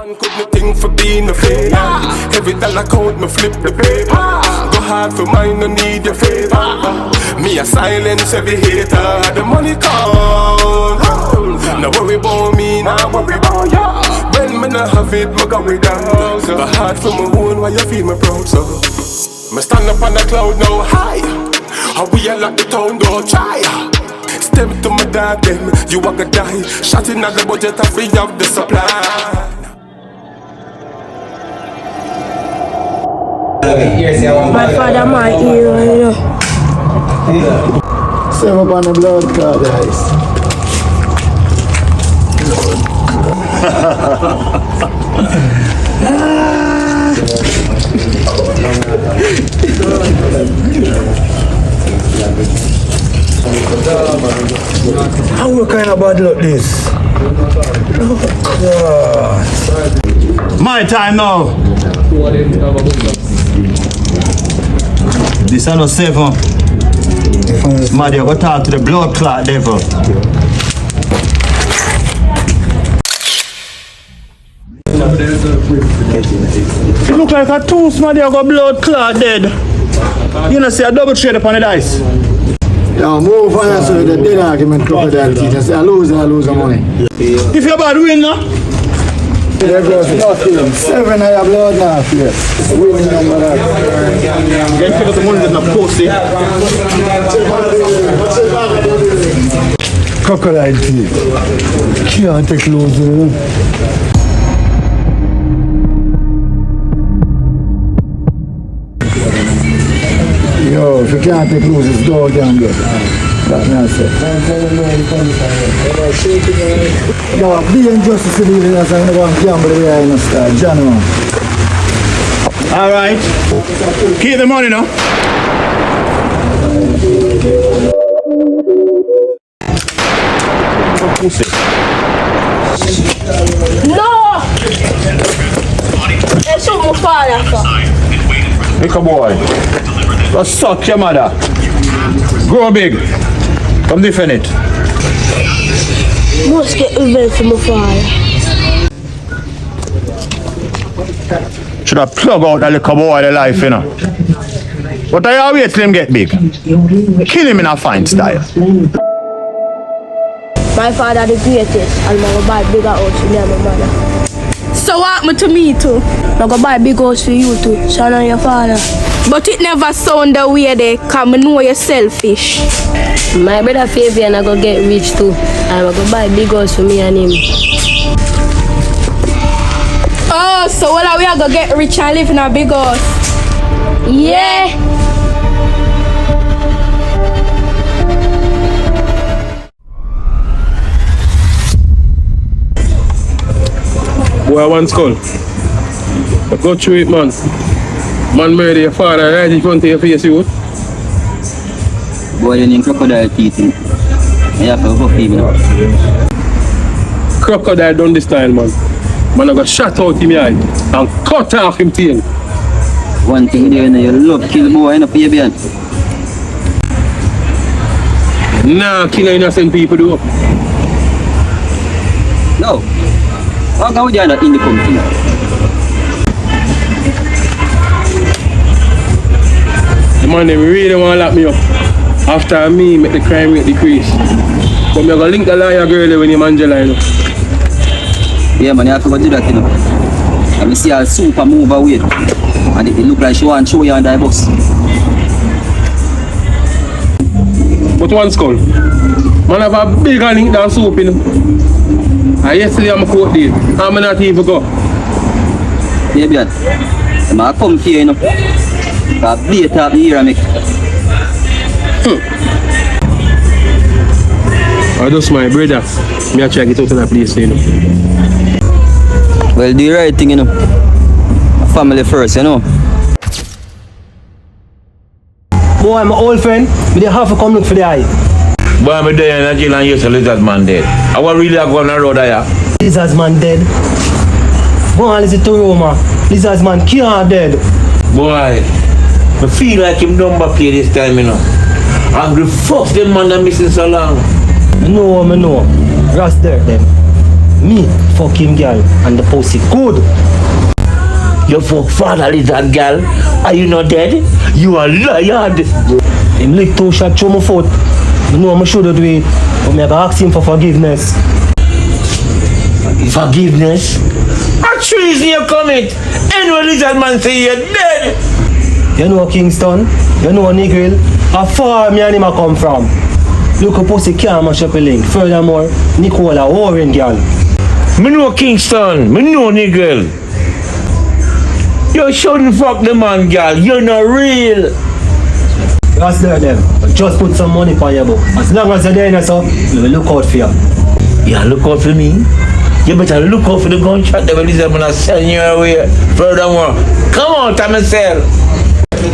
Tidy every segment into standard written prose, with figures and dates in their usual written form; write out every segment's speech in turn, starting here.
Man couldn't think for being a failure. Every dollar count, me flip the paper. Go hard for mine, no need your favor. Me a silence every hater. The money count. No worry about me, no worry about ya. When me not have it, me go without. But hard for my own, why you feel me proud so? Me stand up on the cloud now high. How we all lock the town, don't try. Step to my dad, them, you a gonna die. Shotting at the budget, I free up the supply. My father, my hero, you know. Save up on the blood clot, guys. How kind of bad luck this? My time now. This is not safe, huh? Maddy, I go talk to the blood clot devil. You look like a tooth, Maddy, I got blood clot dead. You know, see a double trade upon the dice. Yeah, move on so the dead argument crocodile teeth. I say I lose money. If you're bad, win now. 7 I have blood now, yes. Winning number that. Get pick up the money that's not posted. Crocodile teeth. Can't take close, you know. Yo, if you can't take loose, it's dog and good. That's what I say. Yo, be injustice to the evening, so I'm going to gamble the way I understand. John. Alright. Keep the money now. No! It's so much fire. Pick a boy. Let's suck your mother. Grow big. Come defend it. Must get revenge for my father. Should have plug out that little boy the life, you know. But I always let him get big. Kill him in a fine style. My father the greatest, and I'm gonna buy bigger house for me and my mother. So what happened to me too? I'm gonna buy a big house for you too, son and your father. But it never sound the way they come know you're selfish. My brother Fabian I go get rich too. I'm gonna buy a big house for me and him. Oh, so what are we gonna get rich and live in a big house? Yeah. Boy, one skull. But go through it, man. Man murder your father right in front of your face, you. Boy, you need crocodile teeth. I have to go feed me now. Crocodile done this time, man. Man, I got shot out in my eye and cut off him tail. One thing there, you love kill boy, you know, Fabian. Nah, kill innocent people, do. No. How come you are not in the company? The man, they really want to lock me up. After me, make the crime rate decrease. But I'm going to link the liar girl when you're Angela, you know. Yeah, man, you have to go do that, you know. And we see her super move away. And it look like she want to show you on that bus. But one skull. Man have a bigger link than soup, you know. And yesterday I'm a court date. I'm not even go. Fabian, I'm going to come here, you know. Because be a top here, I make. I just my brother. Me I try to get out of that place, you know. Well, do the right thing, you know. Family first, you know. Boy, my old friend, we didn't have to come look for the eye. Boy, I'm there in a jail and yes, a lizard man dead. I want really go on the road there. Lizard man dead. Boy, listen to Roma. Lizard man can't dead. Boy, I feel like him number play this time, you know. And the fuck them man that missing so long. I know. Ross there then. Me fuck him girl and the pussy good. You fuck father lizard girl. Are you not dead? You are liar. Him lick 2 shots through my foot. I know I should do it, but I ask him for forgiveness. Forgiveness? A treason you commit. Anyway lizard man say you're dead. You know Kingston, you know Negril, how far me and him a come from. Look a pussy can't mash up a link. Furthermore, Nicola Warren girl. Me know Kingston, me know nigga. You shouldn't fuck the man girl, you're not real. That's there them. Just put some money for your book. As long as you're there, so we will look out for you. Yeah, look out for me. You better look out for the gunshot that will gonna send you away. Furthermore, come on, time and sell. I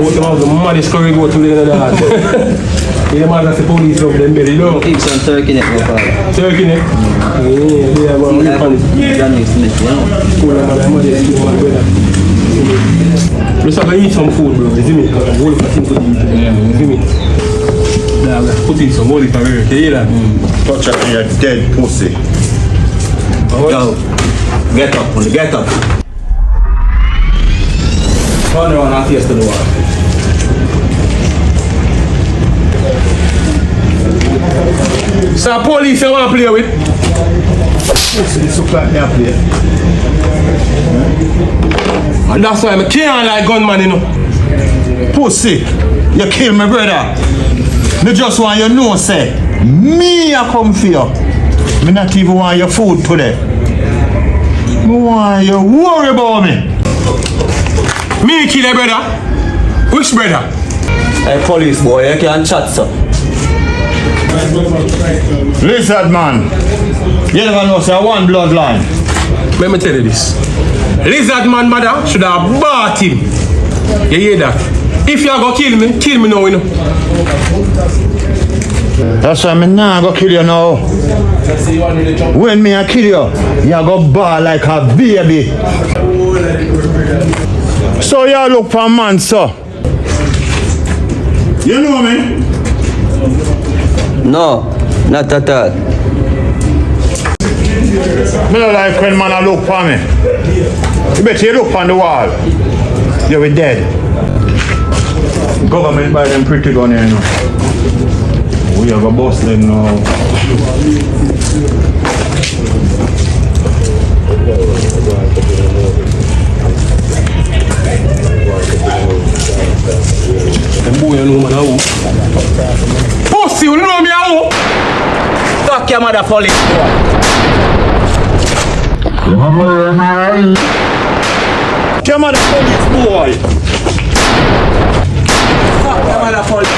want to have the maddest curry go to the other. Yeah, man, that's the police over them, you know. Keep some turkey in it, my father. Turkey, ne? Yeah, man, we can. Cool, man, I'm going to let's have to eat some food, bro. You see me? I'm going to eat. You see me? Yeah, let's put in some holy career. You hear that? Touch up your dead pussy. Yo, get up, man, get up. Turn around and face to the wall. So police you want to play with? It's so like me a play. And that's why I can't like gunman, you know. Pussy, you kill my brother. Me just want you know, say, me a come for you. Me not even want your food today. Me want you worry about me. Me kill a brother? Which brother? Hey, police boy, you can't chat, sir. Lizard man, you never know, say one bloodline. Let me tell you this. Lizard man mother should have bought him. You hear that? If you are going to kill me now, you know. That's why I'm not going to kill you now. When me I kill you, you go ball like a baby. So you look for a man, sir. You know me? No, not at all. Me don't like when man a look for me. You better you look on the wall. You be dead. Government buy them pretty gun here, you know. We have a boss them now. Them boy you know man how. Pussy you know me how. Fuck your mother, police boy. Come on, the police boy. Fuck your mother, police.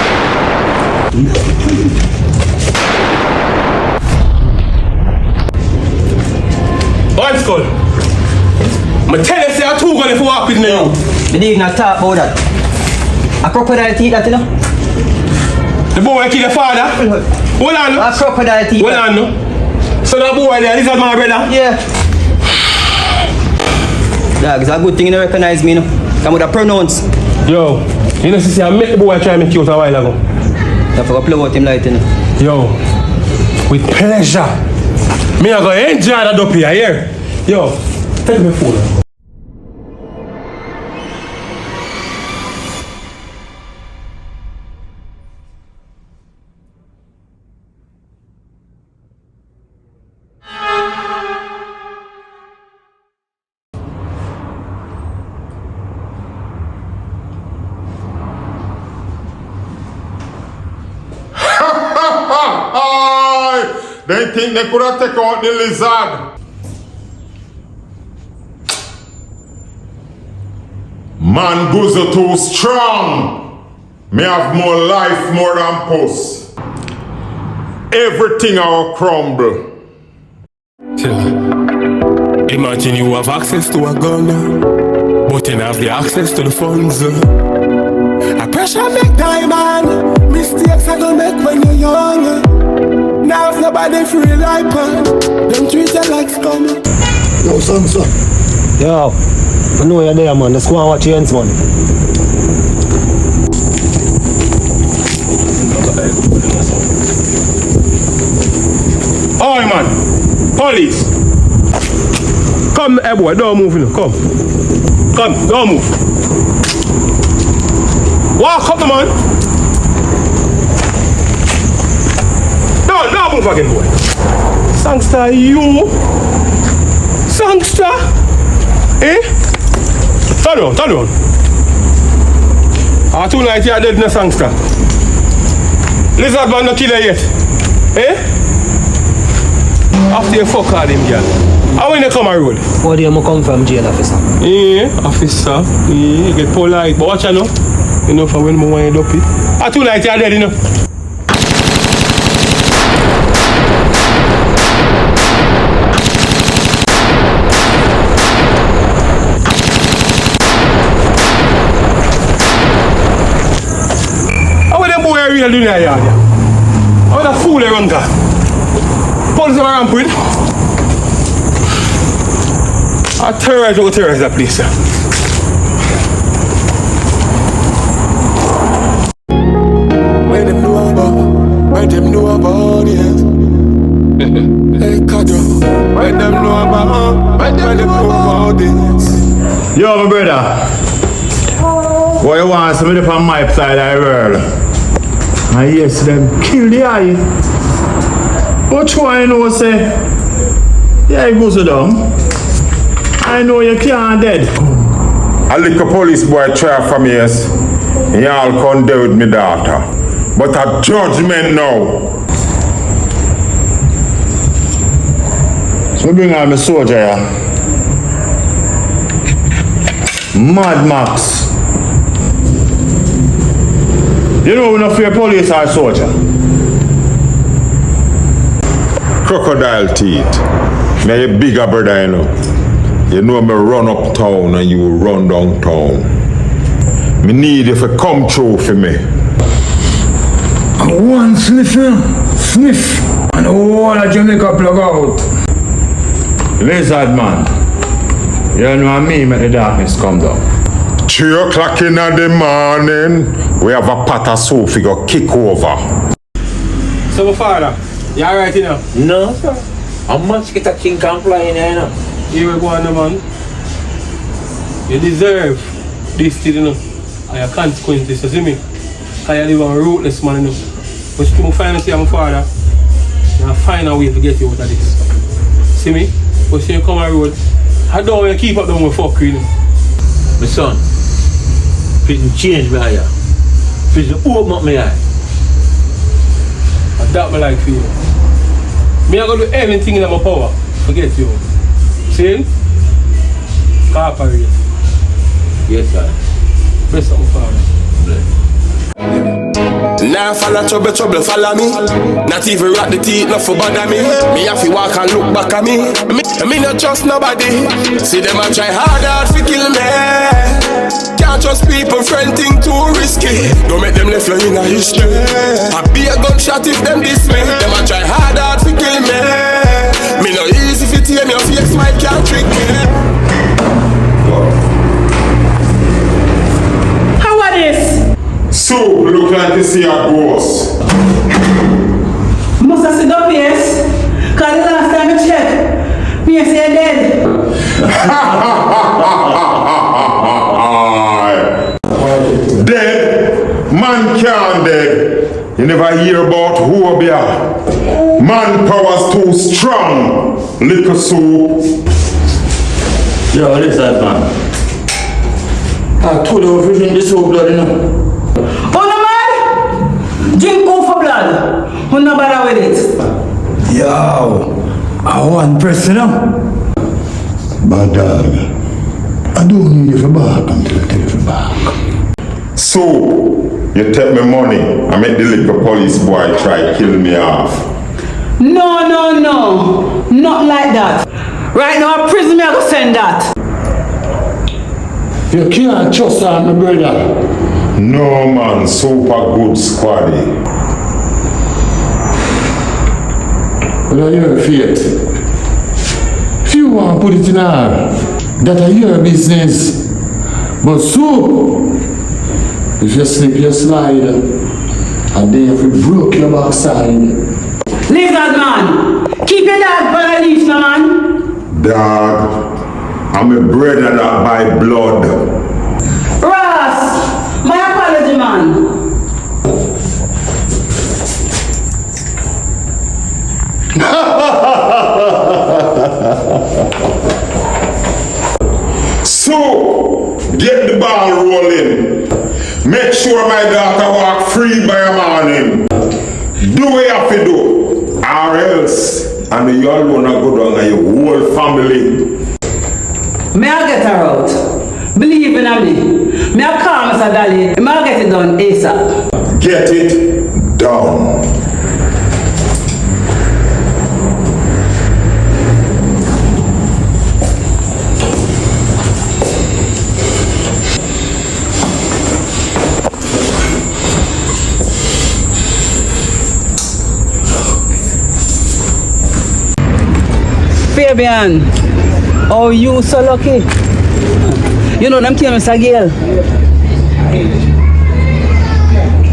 One skull. I tell you, say I two gonna walk with me. We didn't even talk about that. A crocodile teeth that, you know? The boy kill the father. Hold on. A crocodile teeth. Hold on, no. So that boy there, this is my brother. Yeah. Dog, it's a good thing you don't recognize me, you know? Come with a pronounce. Yo, you know, see, I met the boy try to make you out a while ago. You have to play about him like, you know? Yo, with pleasure. Me I go enjoy that up here. Yo, take me phone. They think they could have taken out the lizard. Man Guzo too strong. Me have more life more than puss. Everything will crumble. Imagine you have access to a gun, but you have the access to the funds. A pressure make diamond. Mistakes are gonna make when you're young. Now if nobody free like man, don't treat you like scum. Yo, son. Yo, I know you're there, man. Let's go and watch your ends, man. Oi, man. Police. Come, hey boy, don't move, you know. Come. Come, don't move. Walk up, man. Don't move again, boy. Sangster, you. Sangster. Eh? Turn around. Tonight you are dead in a sangster. Lizard man no killer yet. Eh? After you fuck all him, girl. How when you come a road? Where do you come from, jail officer? Yeah, officer. Yeah, get polite. But watch out now. You know from when I want you up it. Tonight you are dead, you know. Real doing that yard. How the fool they run car? Police are ramp with. I terrorize that place. Where them know about it. Hey, Kado. Where them know about this. Yo, my brother. What you want? Somebody from my side of the world. And yes, them kill the eye. But why you know say? Yeah, it goes down. I know you can't dead. A little police boy try from years. He all come there with me daughter. But a judgment now. So bring on my soldier here. Mad Max. You know we not fear police or soldier. Crocodile teeth. Me a bigger brother, you know. You know me run uptown and you will run downtown. Me need you to come through for me. And one sniff, and the whole of Jamaica plug out. Lizard man. You know me make the darkness come down. 3 o'clock in the morning, we have a pot of soup we go kick over. So my father, you alright, you know? No, sir. How much get a king can fly in here, you know? Here we go on, man. You deserve this thing, you know. And your consequences, you see me? Because you live a ruthless man, you know. But you finally see my father, and I find a way to get you out of this. See me? But see you come on the road, I don't want to keep up down with fuckery, you know. My son, prison change my eye. Prison open up my eye. And that me like for you. Me I gonna do anything in my power. Forget you. See? Cooperate. Yes, sir. Best of my father. Now follow trouble, follow me. Not even rock the teeth, not for bother me. Me have to walk and look back at me. Me not trust nobody. See them a try hard to kill me. Can't trust people, friend thing too risky. Don't make them left in a history. I be a gunshot if them diss me. Them a try hard to kill me. Me no easy if you tear me off your smile can't trick me. How are this? So, look like to see a ghost. Must have sit up, yes? Because the last time I checked, me say dead. Dead? Man can't dead. You never hear about obeah. Man power's too strong. Liquor soup. Yo, listen, man. I told you if you drink this whole blood, you know. Oh no man! Drink go for blood. Who no bother with it? Yo, I want press, you know. But dog, I don't need you for back until I tell you for back. So, you take my money and make the little police boy try kill me off. No. Not like that. Right now, a prison me I go send that. You can't trust her, my brother. No man, super good squaddy. Well, your fate. If you want to put it in her, that's your business. But so, if you slip, you slide, and then if you broke your backside, Lizard man, keep your dog on a leash, no man. Dog, I'm a brother that by blood. Ross, my apology, man. So, get the ball rolling. Make sure my daughter walk free by a morning. Do what you have to do, or else, and you alone are go down and your whole family. May I get her out? Believe in me. May I call Mr. Dolly? May I get it done ASAP? Get it done. Fabian, oh you so lucky. You know them came Mr. Gale.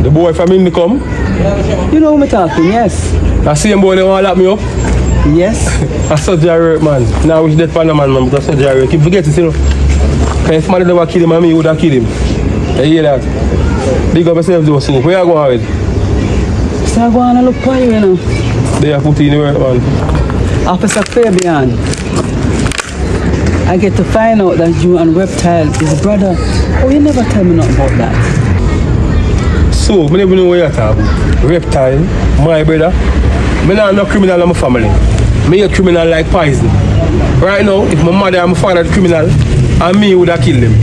The boy from Indy come? You know who me talking, yes. I see him boy they want to lock me up? Yes. I saw Jerry man. Now wish dead pan man because I saw Jerry. Keep forgetting, you know. Because if somebody never kill him and me would have killed him. You hear that? Big up yourself those things. Where you going with? So I go on and look for you, you know. They are put in the work, man. Officer Fabian, I get to find out that you and Reptile is brother. Oh, you never tell me nothing about that. So, I never know what you're talking about. Reptile, my brother. I not no criminal in my family. Me a criminal like poison. Right now, if my mother and my father are criminal, and me would have killed them.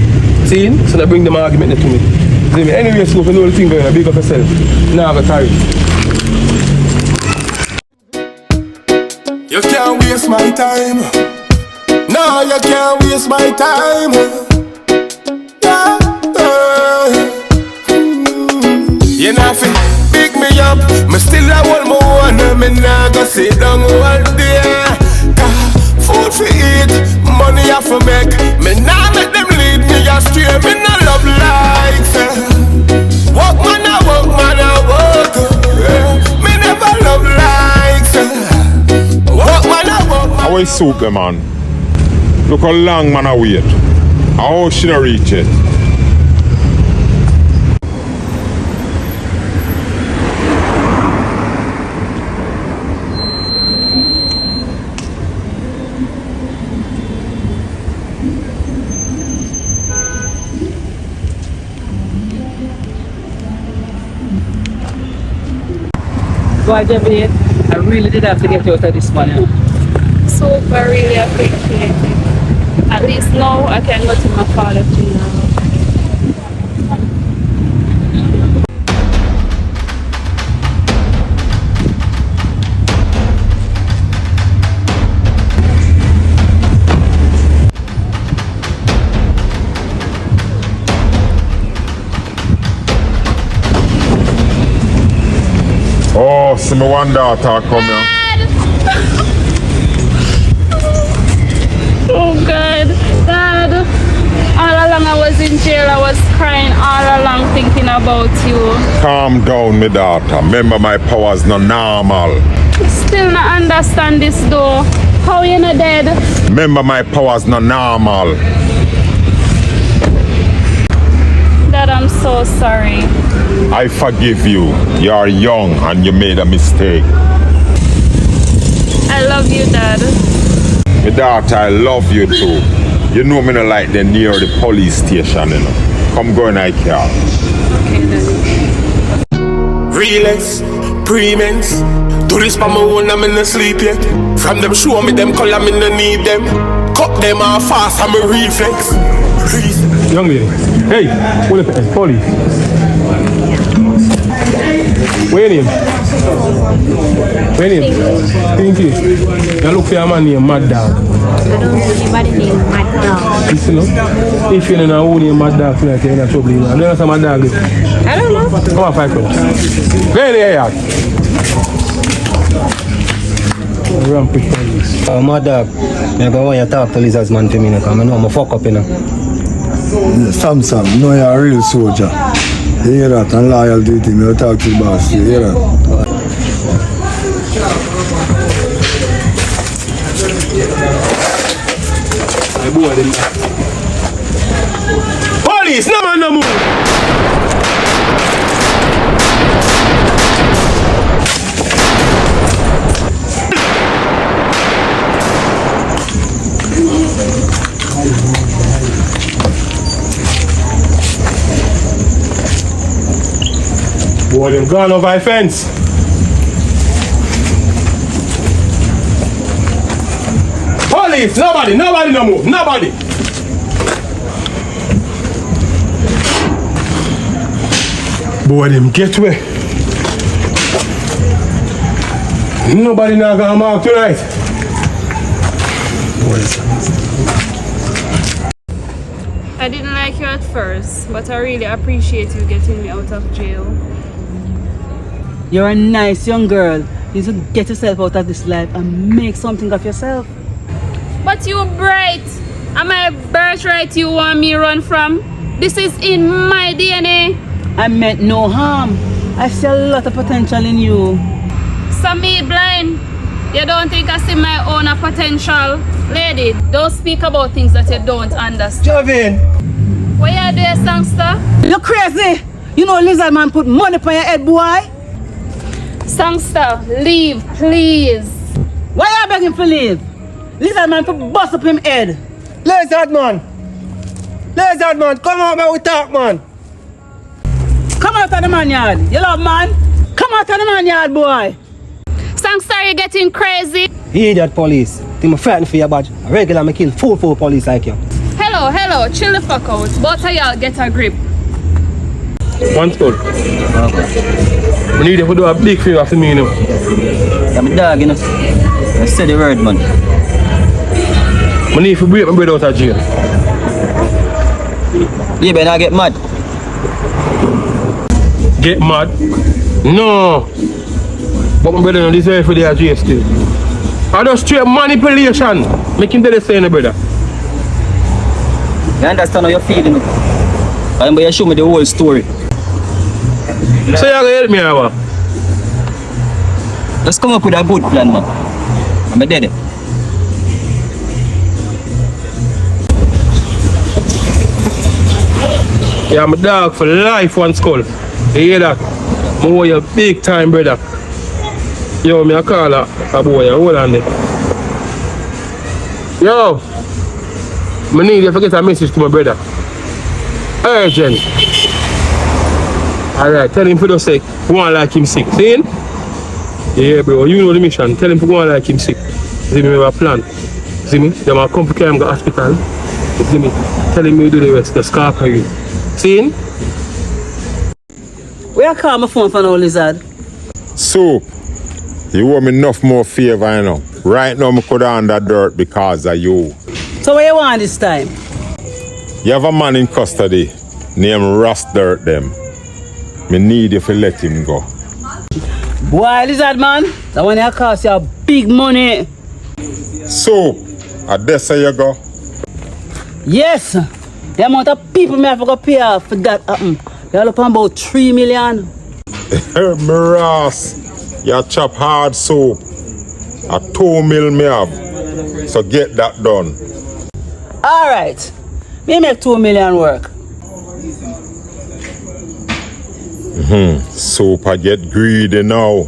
See? So they bring them argument to me. See me? Anyway, so if you know the thing going on, big up yourself. Now I got carry. You can't waste my time. No, you can't waste my time. Yeah. You know fi pick me up. Me still a hold my own. Me nah go sit down all day. Food fi eat, money I fi make. Me nah make them lead me astray. Me nah love likes. Work man a work. Me never love likes. How is soup them, man? Look how long man I wait. How she not reach it? So I really did have to get you out of this one. Super, really appreciate it. At least now I can go to my father too now. Oh, see my one daughter come here. Oh God, Dad. All along I was in jail, I was crying all along thinking about you. Calm down, my daughter. Remember my powers not normal. Still not understand this though. How you not dead? Remember my powers not normal. Dad, I'm so sorry. I forgive you. You are young and you made a mistake. I love you, Dad. My daughter, I love you too. You know me not like the near the police station, you know. Come go in my car. Okay, Daddy. Relax, premiums. Do this for my own, I'm in the sleep yet. From them show me them color, me no need them. Cut them off fast, I'm a reflex. Young lady. Hey, what is it? Police. Where your name? Where your name? Pinky. You look for a man named Mad Dog. I don't know anybody named Mad Dog. Listen up. If you don't know who named Mad Dog, you're in trouble. You know what Mad Dog is? I don't know. Come on, fight for it. Where they are? Rampage police. Mad Dog, I go want you to talk to Lizard's man for me because I know I'm a fuck up, you know. Sam, you know you're a real soldier. You hear that? And loyal to him, you talk to the boss, you hear that? I boy them. Police, no man no move. Boy, them gone over a fence. Police, nobody no move, nobody. Boy, them get away. Nobody now gonna mark tonight. I didn't like you at first, but I really appreciate you getting me out of jail. You're a nice young girl. You need to get yourself out of this life and make something of yourself. But you bright. Am I birthright you want me run from? This is in my DNA. I meant no harm. I see a lot of potential in you. So me blind. You don't think I see my own potential? Lady, don't speak about things that you don't understand. Javin! What you doing, songster? You're crazy! You know Lizard Man put money on your head, boy? Songster, leave, please. Why are you begging for leave? Lizard Man put bust up him head. Lizard Man! Lizard Man, come out man, we talk man! Come out of the man yard. You love man? Come out of the man yard, boy. Songster, you getting crazy? You idiot police. Think I'm frightened for your badge. A regular me kill four police like you. Hello, chill the fuck out. Both of y'all get a grip. One skull. We need to do a big favor for me, you know. I'm a dog, you know. I said the word, man. We need to break my brother out of jail. You better not get mad. Get mad? No. But my brother don't deserve for the jail still. I just straight manipulation. Make him tell the same, brother. You understand how you're feeling? I'm going to show me the whole story. So you're going to help me, or what? Let's come up with a good plan, man. I'm dead. Yeah, I'm a dog for life, one skull. You hear that? I owe you big time, brother. Yo, me a call a boy, hold on there. Yo, I need you to get a message to my brother. Urgent. Alright, tell him to just say, go on like him sick. See him? Yeah, bro, you know the mission. Tell him to go on like him sick. See me, we have a plan. See me? They might come to carry him to the hospital. See me? Tell him to do the rest, the scar for you. See him? Where I call my phone for now, Lizard? So, you owe me enough more favor, you know. Right now, I could under dirt because of you. So what you want this time? You have a man in custody named Rust Dirt them. Me need you to let him go. Boy, Lizard Man, that one here cost you big money. So, I dare say you go? Yes. The amount of people me have to go pay off for that happen. You're looking about 3 million. Me Ross, you chop hard soap. A 2 mil me have. So get that done. Alright. Me make 2 million work. Soap I get greedy now.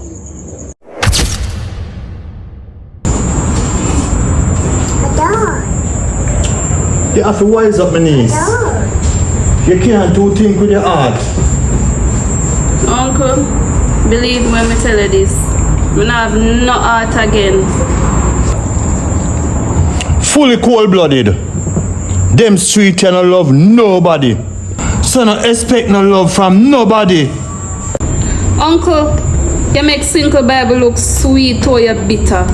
You have to wise up my niece. You can't do things with your heart. Uncle, believe me when I tell you this. I don't have no heart again. Fully cold-blooded. Them street you no love nobody. So no expect no love from nobody. Uncle, you make Single Bible look sweet or you're bitter.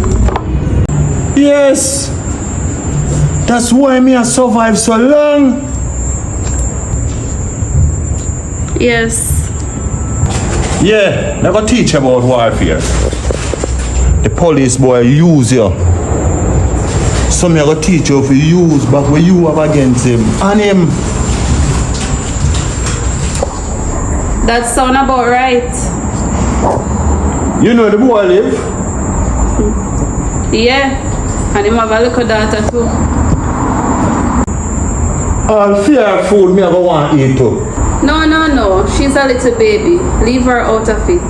Yes. That's why me I survive so long. Yes. Yeah, never teach about warfare. The police boy use you. So me I go teach you if you use back what you have against him and him. That sound about right. You know the boy live? Yeah, and him have a little daughter too. All fair food me ever want to eat too. No. She's a little baby. Leave her out of it.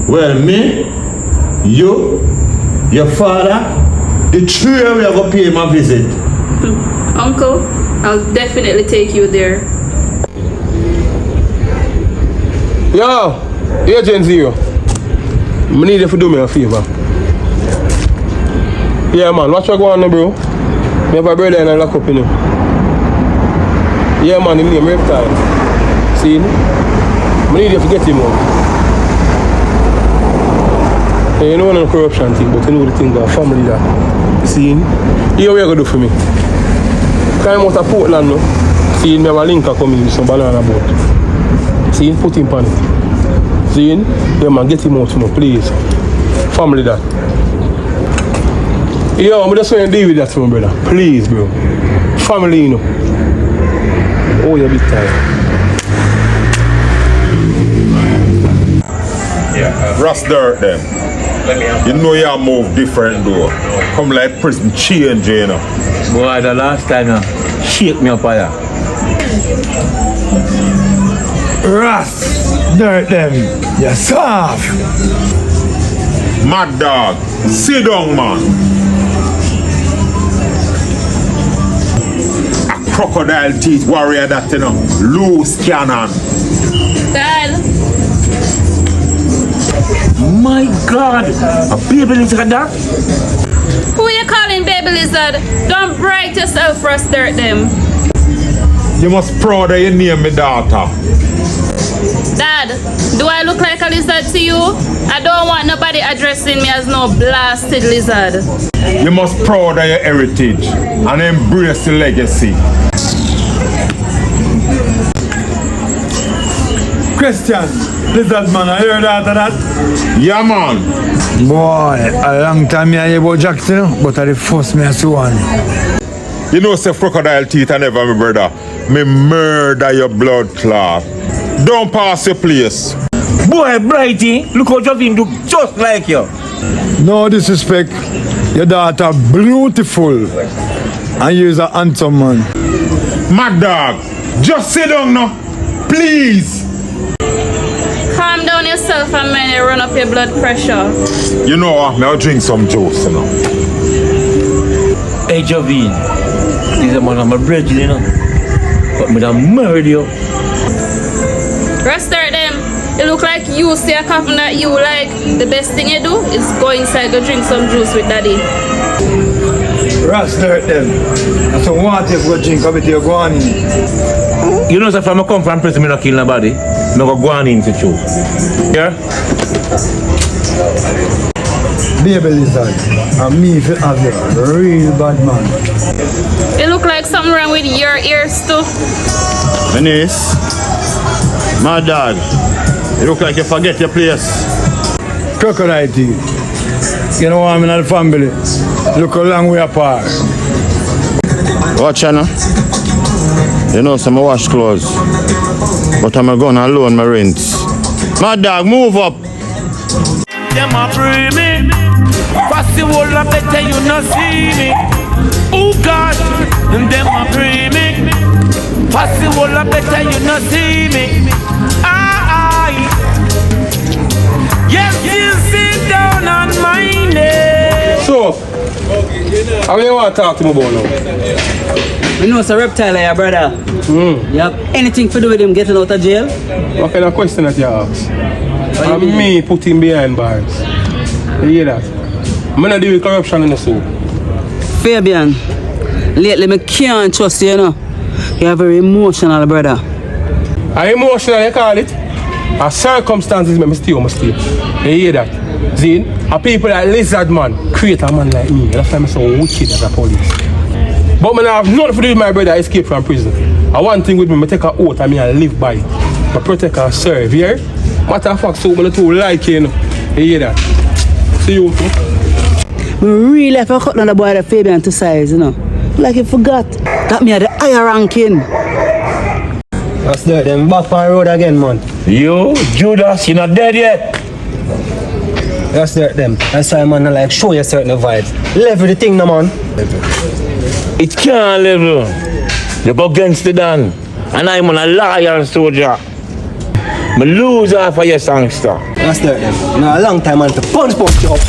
Well, me, you, your father, the three of we are going to pay my visit. Uncle, I'll definitely take you there. Yo, Agent Zero. I need you to do me a favor. Yeah, man, what's going on, bro? I have a brother and I lock up, you know. Yeah, man, his name Reptile. See? I need you to get him out. Yeah, you know no corruption thing, but you know the thing about family that. You see? Here what you going to do for me? Come out of Portland now. See, I have a link coming with some banana boat. See, put him on it. See, yeah, man, get him out, you know, please. Family that. Yo, I'm just want to deal with that, my brother. Please, bro. Family, you know. Oh, you're big time. Ross dirt them. You know you move different though. Come like prison change, you know. Boy, the last time shake me up fire. Ross, dirt them. You're soft. Mad dog. Sit down, man. A crocodile teeth warrior that, you know. Loose cannon. Dad. My God, a baby lizard that? Who you calling baby lizard? Don't bright yourself, Ross dirt them. You must proud of your name, my daughter. Dad, do I look like a lizard to you? I don't want nobody addressing me as no blasted lizard. You must proud of your heritage and embrace the legacy. Christian, lizard man, I heard after that. Yeah, man. Boy, a long time I hear about Jackson, but I the first me I see one. You know, say crocodile teeth and never, my brother. Me murder your blood clot. Don't pass your place. Boy, Brighty, look how Justin look just like you. No disrespect, your daughter beautiful, and you is a handsome man. Mad dog, just sit down now, please. Calm down yourself and man, you run up your blood pressure. You know what? I'll drink some juice, you know. Hey, Javine, this is a man of my brethren, you know. But me done murder you. Rest them. You look like you see a coffin that you like. The best thing you do is go inside, go drink some juice with daddy. Rest them. That's a water if you drink a bit of guanine. You know, if I come from prison, I don't kill nobody. I go guanine to chew. Yeah? Baby lizard, and me if you have you, real bad man. You look like something wrong with your ears too. Venice, my dog, you look like you forget your place. Crocodile teeth. You know I'm in the family. Look a long way apart. Watch you know. You know some wash clothes. But I'm going alone my rinse. My dog, move up. Them a free me. Pass the whole of better you not see me. Oh God, them a free me. Pass the whole of better you not see me. Aye. Yes, you sit down on my name. So, how do you want to talk to me about now? We know it's a reptile here, brother. Yep. Anything to do with him getting out of jail? What kind of question that you ask? And me put him behind bars. You hear that? I'm not deal with corruption in the soup. Fabian, lately I can't trust you, you know. You're very emotional, brother. I'm emotional, you call it? A circumstances make me stay on my stay. You hear that? Zine? A people like Lizard Man create a man like me. That's why I'm so wicked as a police. But I have nothing to do with my brother escape from prison. And one thing with me, I take an oath and I live by it. I protect and serve, you hear? Matter of fact, so I'm too like you, you hear that? See you, I really have to cut down the boy the Fabian to size, you know. Like you forgot. That me at the higher ranking. That's dirt, them back on the road again, man. You, Judas, you're not dead yet. That's dirt, them. That's why, man, I like show you certain vibes. Level the thing, no, man. It can't level. You go against the Dan. And I'm on a loyal soldier. Me lose half of your songster. That's there then. Now a long time man to punch you up.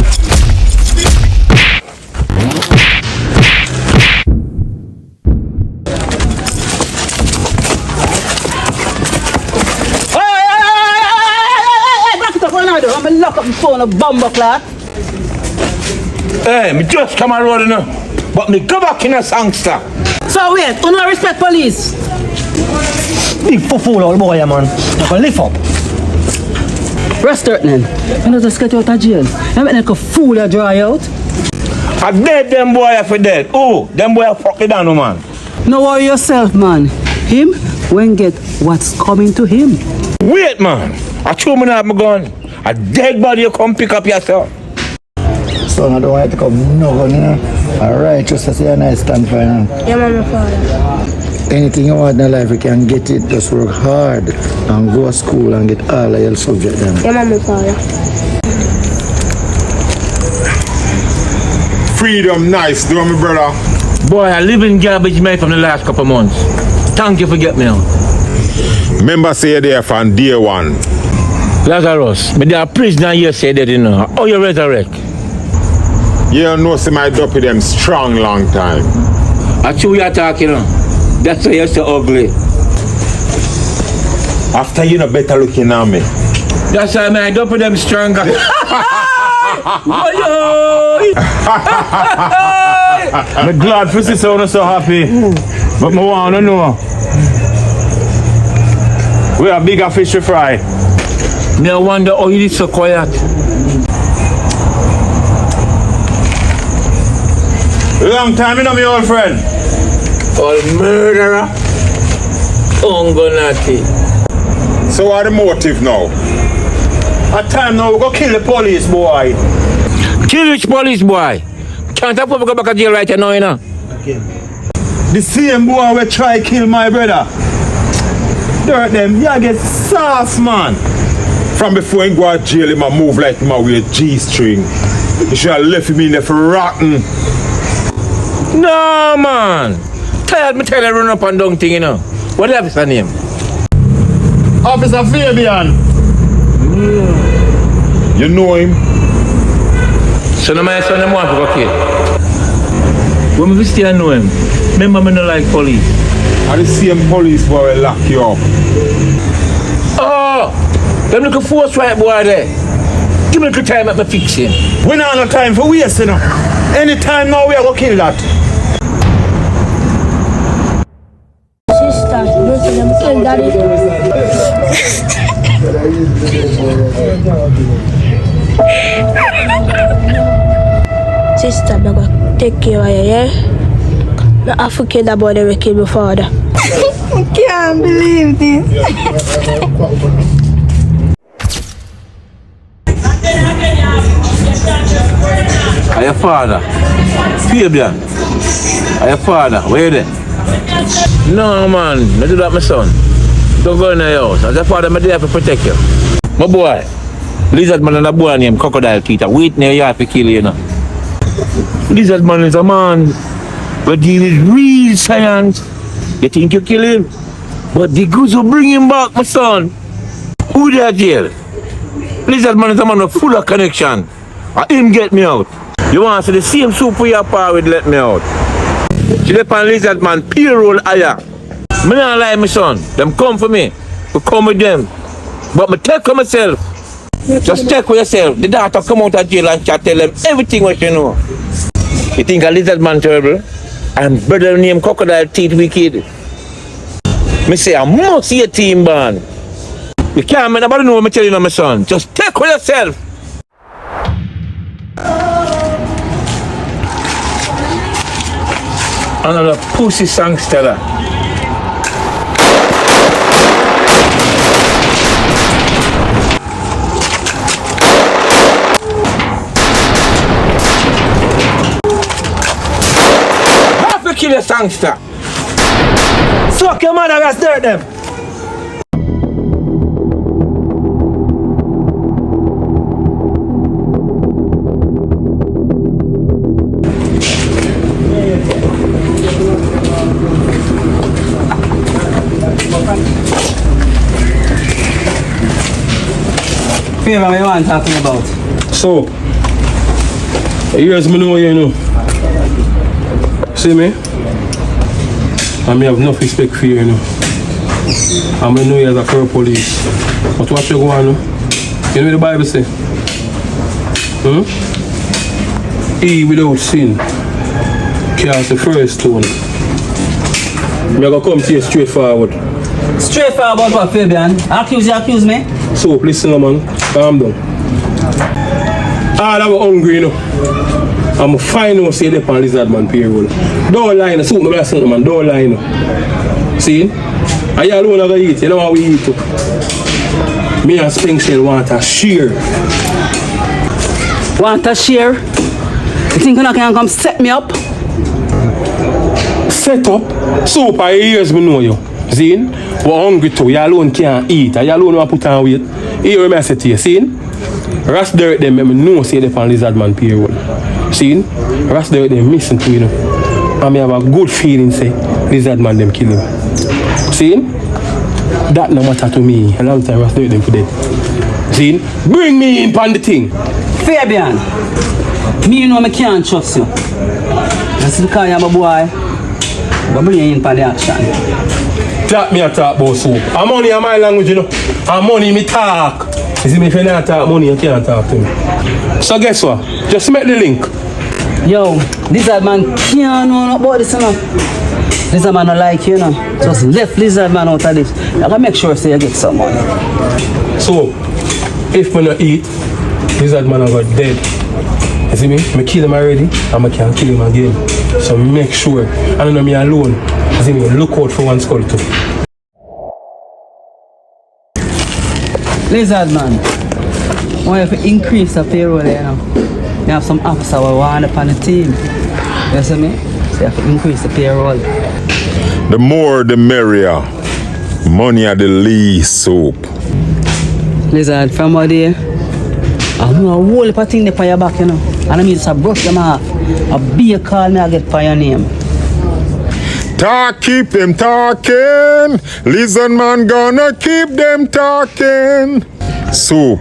I'm gonna lock up the phone of bomber clock. Hey, me just come on road now. But me go back in a songster. So wait, you no respect police. Big fool old boy, man. You can lift up. Restaurant, you just get out of jail. You make like a fool you dry out. I dead them boy for dead. Oh, them boy fuck the down, man. No worry yourself, man. Him won't get what's coming to him. Wait, man. I told me to have my gun. A dead body you come pick up yourself. Son, I don't want you to come no gun, you know. Alright, just to say a nice stand for you. Yeah, my father. Anything you want in life, you can get it. Just work hard and go to school and get all of your subject done. Yeah, my father. Freedom nice, do me brother. Boy, I live in garbage man from the last couple months. Thank you for getting me out. Remember say you're there from day one. Lazarus, me there a prisoner here say that you know. How you resurrect? You don't know see my dopey them strong long time. I chew you talking, you know. That's why you're so ugly. After you know better looking at me. That's why I dopey them stronger. I'm glad for see someone so happy. But I want to know. We have bigger fish to fry. No wonder how you did so quiet. Long time, you know, my old friend. Old murderer. Ungonati. So what the motive now? At time now, we go kill the police boy. Kill which police boy? Can't afford to go back to jail right now, you know. The same boy will try kill my brother. Dirt them, you get sauce, man. From before he go to jail, he might move like he might wear G-string. You should have left me in there for rotten. No, man. Tired me tell you run up and down thing, you know. What the officer name? Officer Fabian. You know him? So now my son them want to go kill. When we still know him, remember me not like police. And the same police boy will lock you up. Oh! Them little force right boy there. Give me a little time at my fixing. We don't have no time for waste, you know. Anytime now we are going to kill that. Sister, don't say them kill daddy. Sister, I'm gonna take care of you, yeah? No, I forget about the kill my father. I can't believe this. Are your father? Fabian. Are your father? Where you there? No man, don't do that my son. Don't go in the house. As your father, I'm there to protect you. My boy, lizard man and a boy named Crocodile Teeth. Wait near you to kill you, know. Lizard man is a man but deal with real science. You think you kill him? But the goods will bring him back, my son. Who there jail? Lizard man is a man with full of connection. And him get me out. You want to see the same super your power with let me out. She depend lizard man payroll higher. Me not lie, my son. Them come for me. We come with them. But me take for myself. Just take for yourself. The daughter come out of jail and chat tell them everything what you know. You think a lizard man terrible? And brother named Crocodile Teeth wicked. Me say I must see a team band. You can't make nobody know what I'm telling you, my son. Just take for yourself. Another pussy songster. Have to kill a songster. Suck your mother, guys, dirt them. Fabian, what you want to talk to me about? So, here's me know you know. See me? I may have enough respect for you know. I may know you as a pro police. But what you go on know? You know what the Bible say? He without sin cast the first stone. I'm going to come to you straightforward. Straightforward what, Fabian? Accuse me? So, listen man, calm down. All I'm hungry, you know. I'm fine to say they on lizard man payroll. Don't lie, no. Soup, my son, man. Don't lie, no. See? I alone are going to eat. You know how we eat too. Me and Springshell want a share. Want a share? You think you can come set me up? Set up? Soup, I years me know you. See? We're hungry too. You alone can't eat. You alone want to put on weight. Here me I say to you. See? Ras dirt them, I know say they on lizard man payroll. See? Ras dirt them missing too, you know. And me have a good feeling say lizard man them kill him. See? That no matter to me. A long time Ras dirt them for dead. See? Bring me in on the thing. Fabian, me you know I can't trust you. That's because you're my boy. But bring you in for the action. That me a talk about soup. And money is my language, you know. And money me talk. You see me, if you not talk money, you can't talk to me. So guess what? Just make the link. Yo, lizard man can't know about this, you know. Lizard man don't like you, you know. Just left lizard man out of this. You gotta make sure say you get some money. So, if we not eat, lizard man got dead. You see me? I kill him already and I can't kill him again. So make sure. I don't know me alone. You see me? Look out for one skull too. Lizard man, why if you increase the payroll, you know? You have some officer who want up on the team. You see me? So you have to increase the payroll. The more the merrier. Money are the least soap. Lizard, from what day? I know a whole heap of things there for your back, you know. And I mean just brush them off. A beer call me I get for your name. Talk, keep them talking. Lizard man gonna keep them talking. So,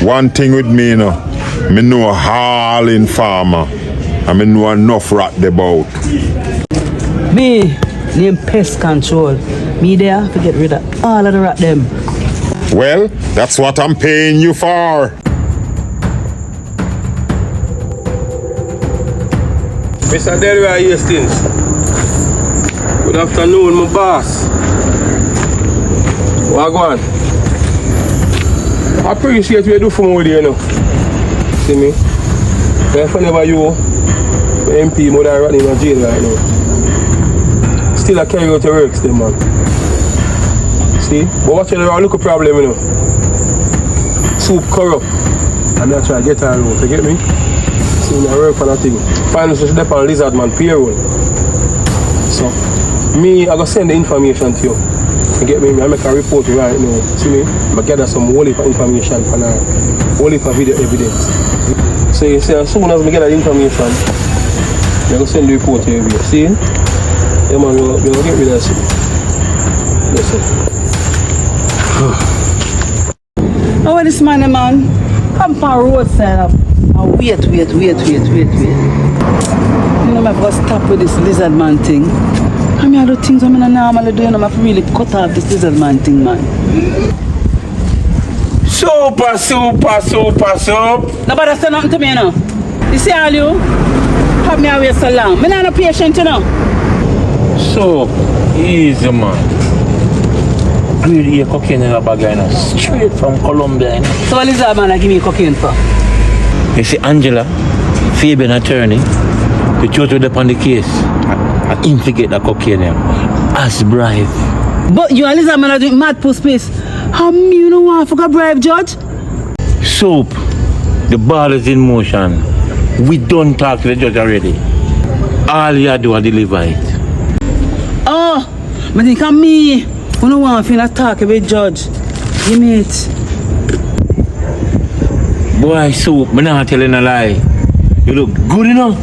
one thing with me, you know. Me know a hauling farmer. And me know enough rat about. Me, name pest control. Me there to get rid of all of the rat them. Well, that's what I'm paying you for. Mr. Delroy Hastings. Good afternoon, my boss. What go on? I appreciate what you do for me, you know. See me? If I never you, the MP more than running in jail right now. Still I carry out the works, them man. See? But watch out, look a problem, you know. Soup corrupt. And I try to get her out, you get me? See, I work for that thing. Finally, she depend on lizard man payroll. So, me, I go send the information to you. You get me? I make a report right now. See me? I gather some whole heap of information for now. Whole heap of video evidence. So you see, as soon as I get that information, I go send the report to you. See? Yeah man, we'll get rid of this. Yes sir. Oh, this man, come from roadside up. Oh, wait. You know, I have to stop with this lizard man thing. I mean, I do things I'm not normally doing. I have to really cut off this lizard man thing, man. Super. Nobody say nothing to me, you know. You see all you? Have me away so long. I'm not patient, you know. So, easy man. Really hear cocaine in a bag, you know. Straight from Colombia, you know. So what is that man I give me cocaine for? You see Angela, Fabian attorney, the judge will upon the case. I instigate the cocaine as bribe. But you and Lizard man are doing mad puss space. How me you know want for a bribe, judge? Soap, the ball is in motion. We don't talk to the judge already. All you do is deliver it. Oh, I think I'm me. You don't want to talk about judge. You mate. Boy, Soap, I'm not telling a lie. You look good enough.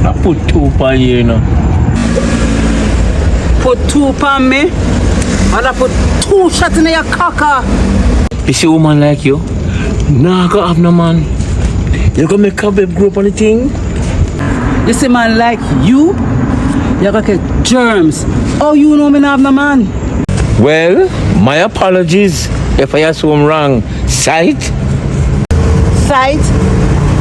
I put 2 on you, you know. Put 2 on me? And I put 2 shots in your cocker. You see a woman like you, Nah, go have no man. You gonna make a babe grow up on the thing? You see, man, like you gonna get germs. Oh, you know me not have no man. Well, my apologies if I assume wrong. Sight? Sight?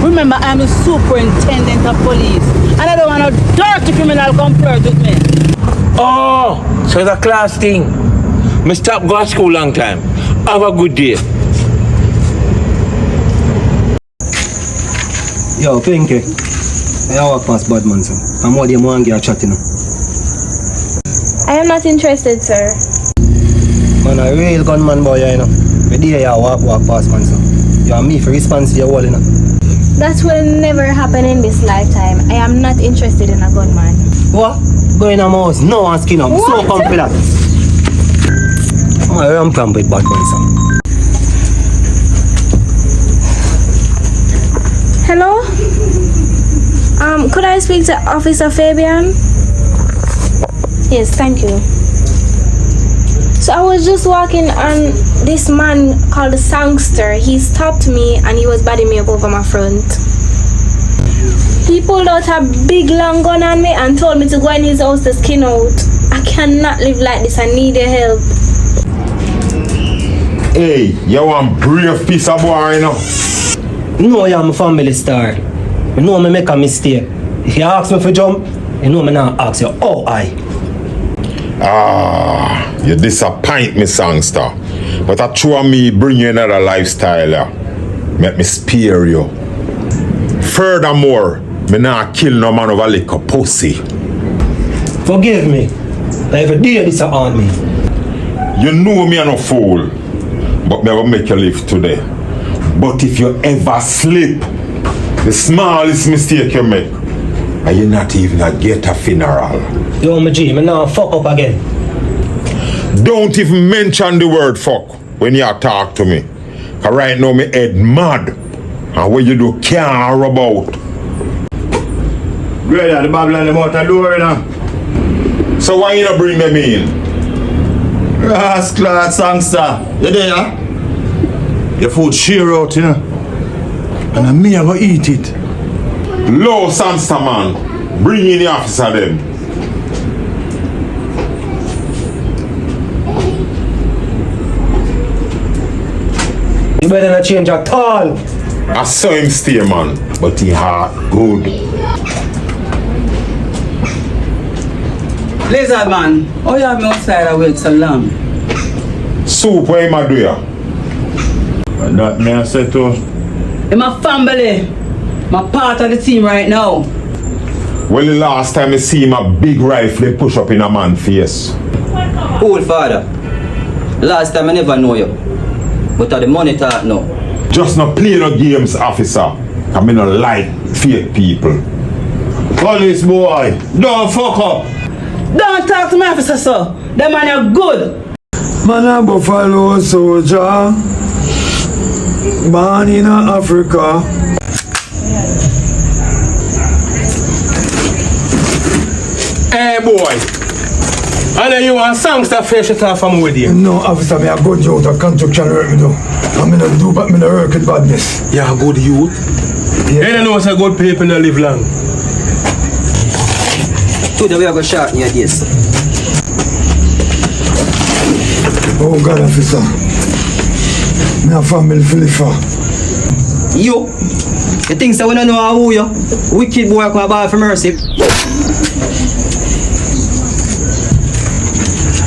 Remember, I'm the superintendent of police. And I don't want a dirty criminal come flirt with me. Oh, so it's a class thing. Me stop go to school long time. Have a good day. Yo, Pinky. I walk past bad man, sir. I'm more than one girl chatting. I am not interested, sir. Man, a real gunman boy, you know. The day you walk past man, sir. You and me for response to your wall, you know. That will never happen in this lifetime. I am not interested in a gunman. What? Go in a mouse, no one skin up. So come for that. I'm from with bad man, sir. Hello? Could I speak to Officer Fabian? Yes, thank you. So I was just walking and this man called the Songster, he stopped me and he was batting me up over my front. He pulled out a big long gun on me and told me to go in his house to skin out. I cannot live like this, I need your help. Hey, you want brave piece of boy, you know? You know I'm a family star. You know me make a mistake. If you ask me for jump, you know me not ask you, oh I. You disappoint me, Songster. But I true me bring you another lifestyle, yeah. Make me spare you. Furthermore, me not kill no man over like a pussy. Forgive me. Every day this haunt me. You know me a no fool, but me will make you live today. But if you ever slip, the smallest mistake you make, and you not even get a funeral. Yo, my G, me now fuck up again. Don't even mention the word fuck when you talk to me. Cause right now me head mad. And what you do can't rub out. Brother, the Babylon them out the door, you know. So why you not bring them in? Rascal Songster. You there? Your food sheer out, you know. And me I go eat it. Low Songster man. Bring in the officer them. You better not change at all. I saw him stay, man, but he heart good. Lizard man, how you have me outside and wait so long? Soup, what am I doing? That me I said to. In my family, my part of the team right now. Well, the last time I see him, a big rifle push up in a man's face. Old father, last time I never know you. But the money talk now. Just not play no games, officer. I mean, no like fake people. Police boy, don't fuck up. Don't talk to me, officer, sir. Them man are good. Man a buffalo soldier, born in Africa. Hey boy, I know you want Songster fresh it off from with you. No, officer, me a good youth, a construction work me do. I mean, I do, but me no work with badness. Yeah, good youth. Yeah. You don't know it's a good people that live long. Today we are going to shot near this. Oh God, officer. Me a family Philippa. You think so we don't know who you? Wicked boy come about for mercy.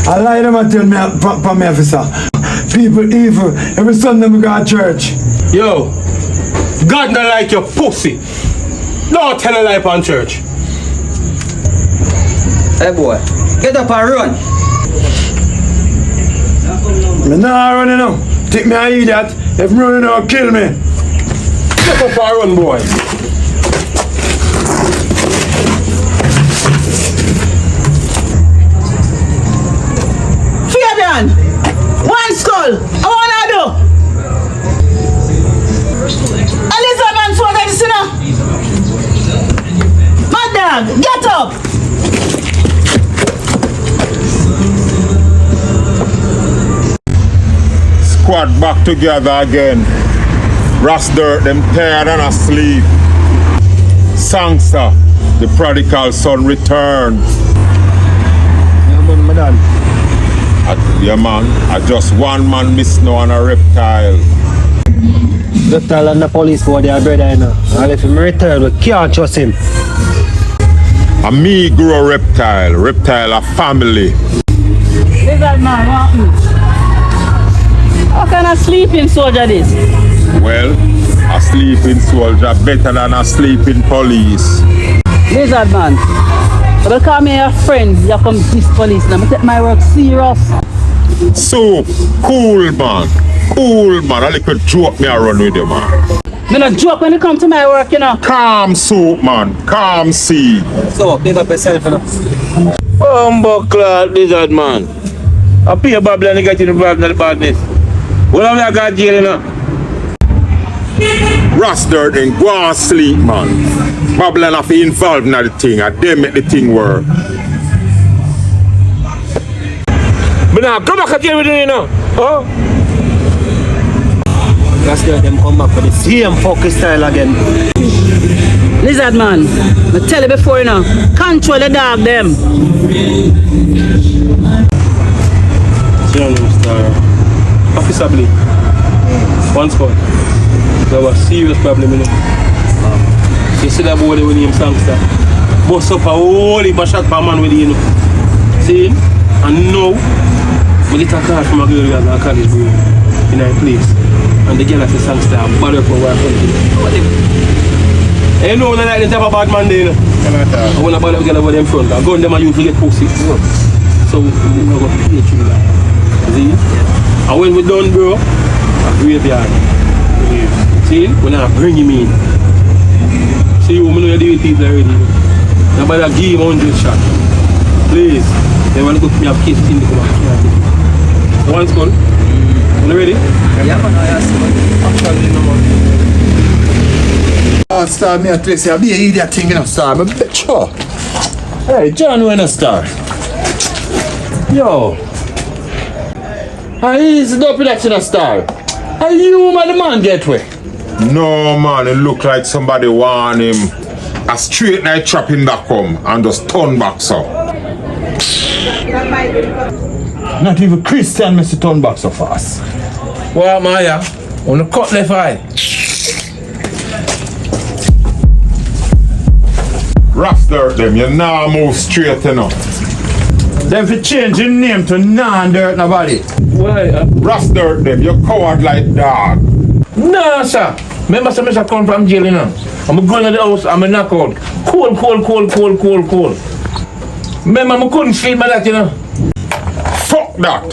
I lie them and tell me, from me, officer. People evil. Every Sunday we go to church. Yo, God don't like your pussy. Don't tell a lie on church. Hey boy, get up and run. Me nah running now. Take me and eat that. If me running now, kill me. Get up and run, boy. Fabian! One skull! I wanna do! Elizabeth, so that is enough! My dog, get up! Squad back together again. Ras dirt, them tired and asleep. Sangster, the prodigal son returned. Yeah, man. Yeah, man. I just one man miss now on a reptile. Reptile and the police for their brother, you know. And if him return, we can't trust him. And me grow reptile. Reptile a family. Lizard man, what happened? How can a sleeping soldier this? Well, a sleeping soldier better than a sleeping police. Lizard man, you will call me your friend, you come this police now. I take my work serious. So, cool man. Cool man. A little joke me a run with you, man. Me not joke when you come to my work, you know. Calm soup, man. Calm seed. So, pick up yourself, you know. Buckler, lizard man. I pay a babble and get involved in the badness. What have you got jail, you know? Ras dirt and go and sleep, man. Babylon have to involved in the thing and they make the thing work. But now, come back and jail with you know. Oh? Ras dirt them come back for the same fucking style again. Lizard man, I tell you before, you know, control the dog them. Officer Blake. One spot. There was a serious problem, you know. You see that boy with him sangster. Bust up a whole heap of shot per man with him, you know. See him? And now, we get a call from a girl at a college boy in a place. And the girl has a sangster and bad up over you know, when I like the type of bad man there, you know. I want to bad up girl over them front. I gun them and you forget pussy. So, we're going to play through that. See? And when we're done, bro, a graveyard. See? When I bring him in. See, you know you deal with people already. Nobody give him 100 shots. Please. They want to go to me have case in the corner. One skull. You ready? Yeah, man, I ask Actually, no more. Oh, star, me at least, I'll be an idiot thing, you know, star. I'm a bit sure. Hey, John, when a star? Yo. How easy up with that in a star? Are you man the man get way? No, man. It look like somebody want him a straight night trap him back home and just turn back so. Not even Christian Mr. turn back so fast. Well, Maya, on the cut left eye. Ras dirt them, you now move straight enough. Them fi change your name to non-dirt nobody. Why? Ras dirt them, you coward like dog. No, sir. Remember, some I come from jail, you know. I'm going to the house, I'm a knockout. Cold. Remember, I couldn't sleep by that, you know. Fuck that.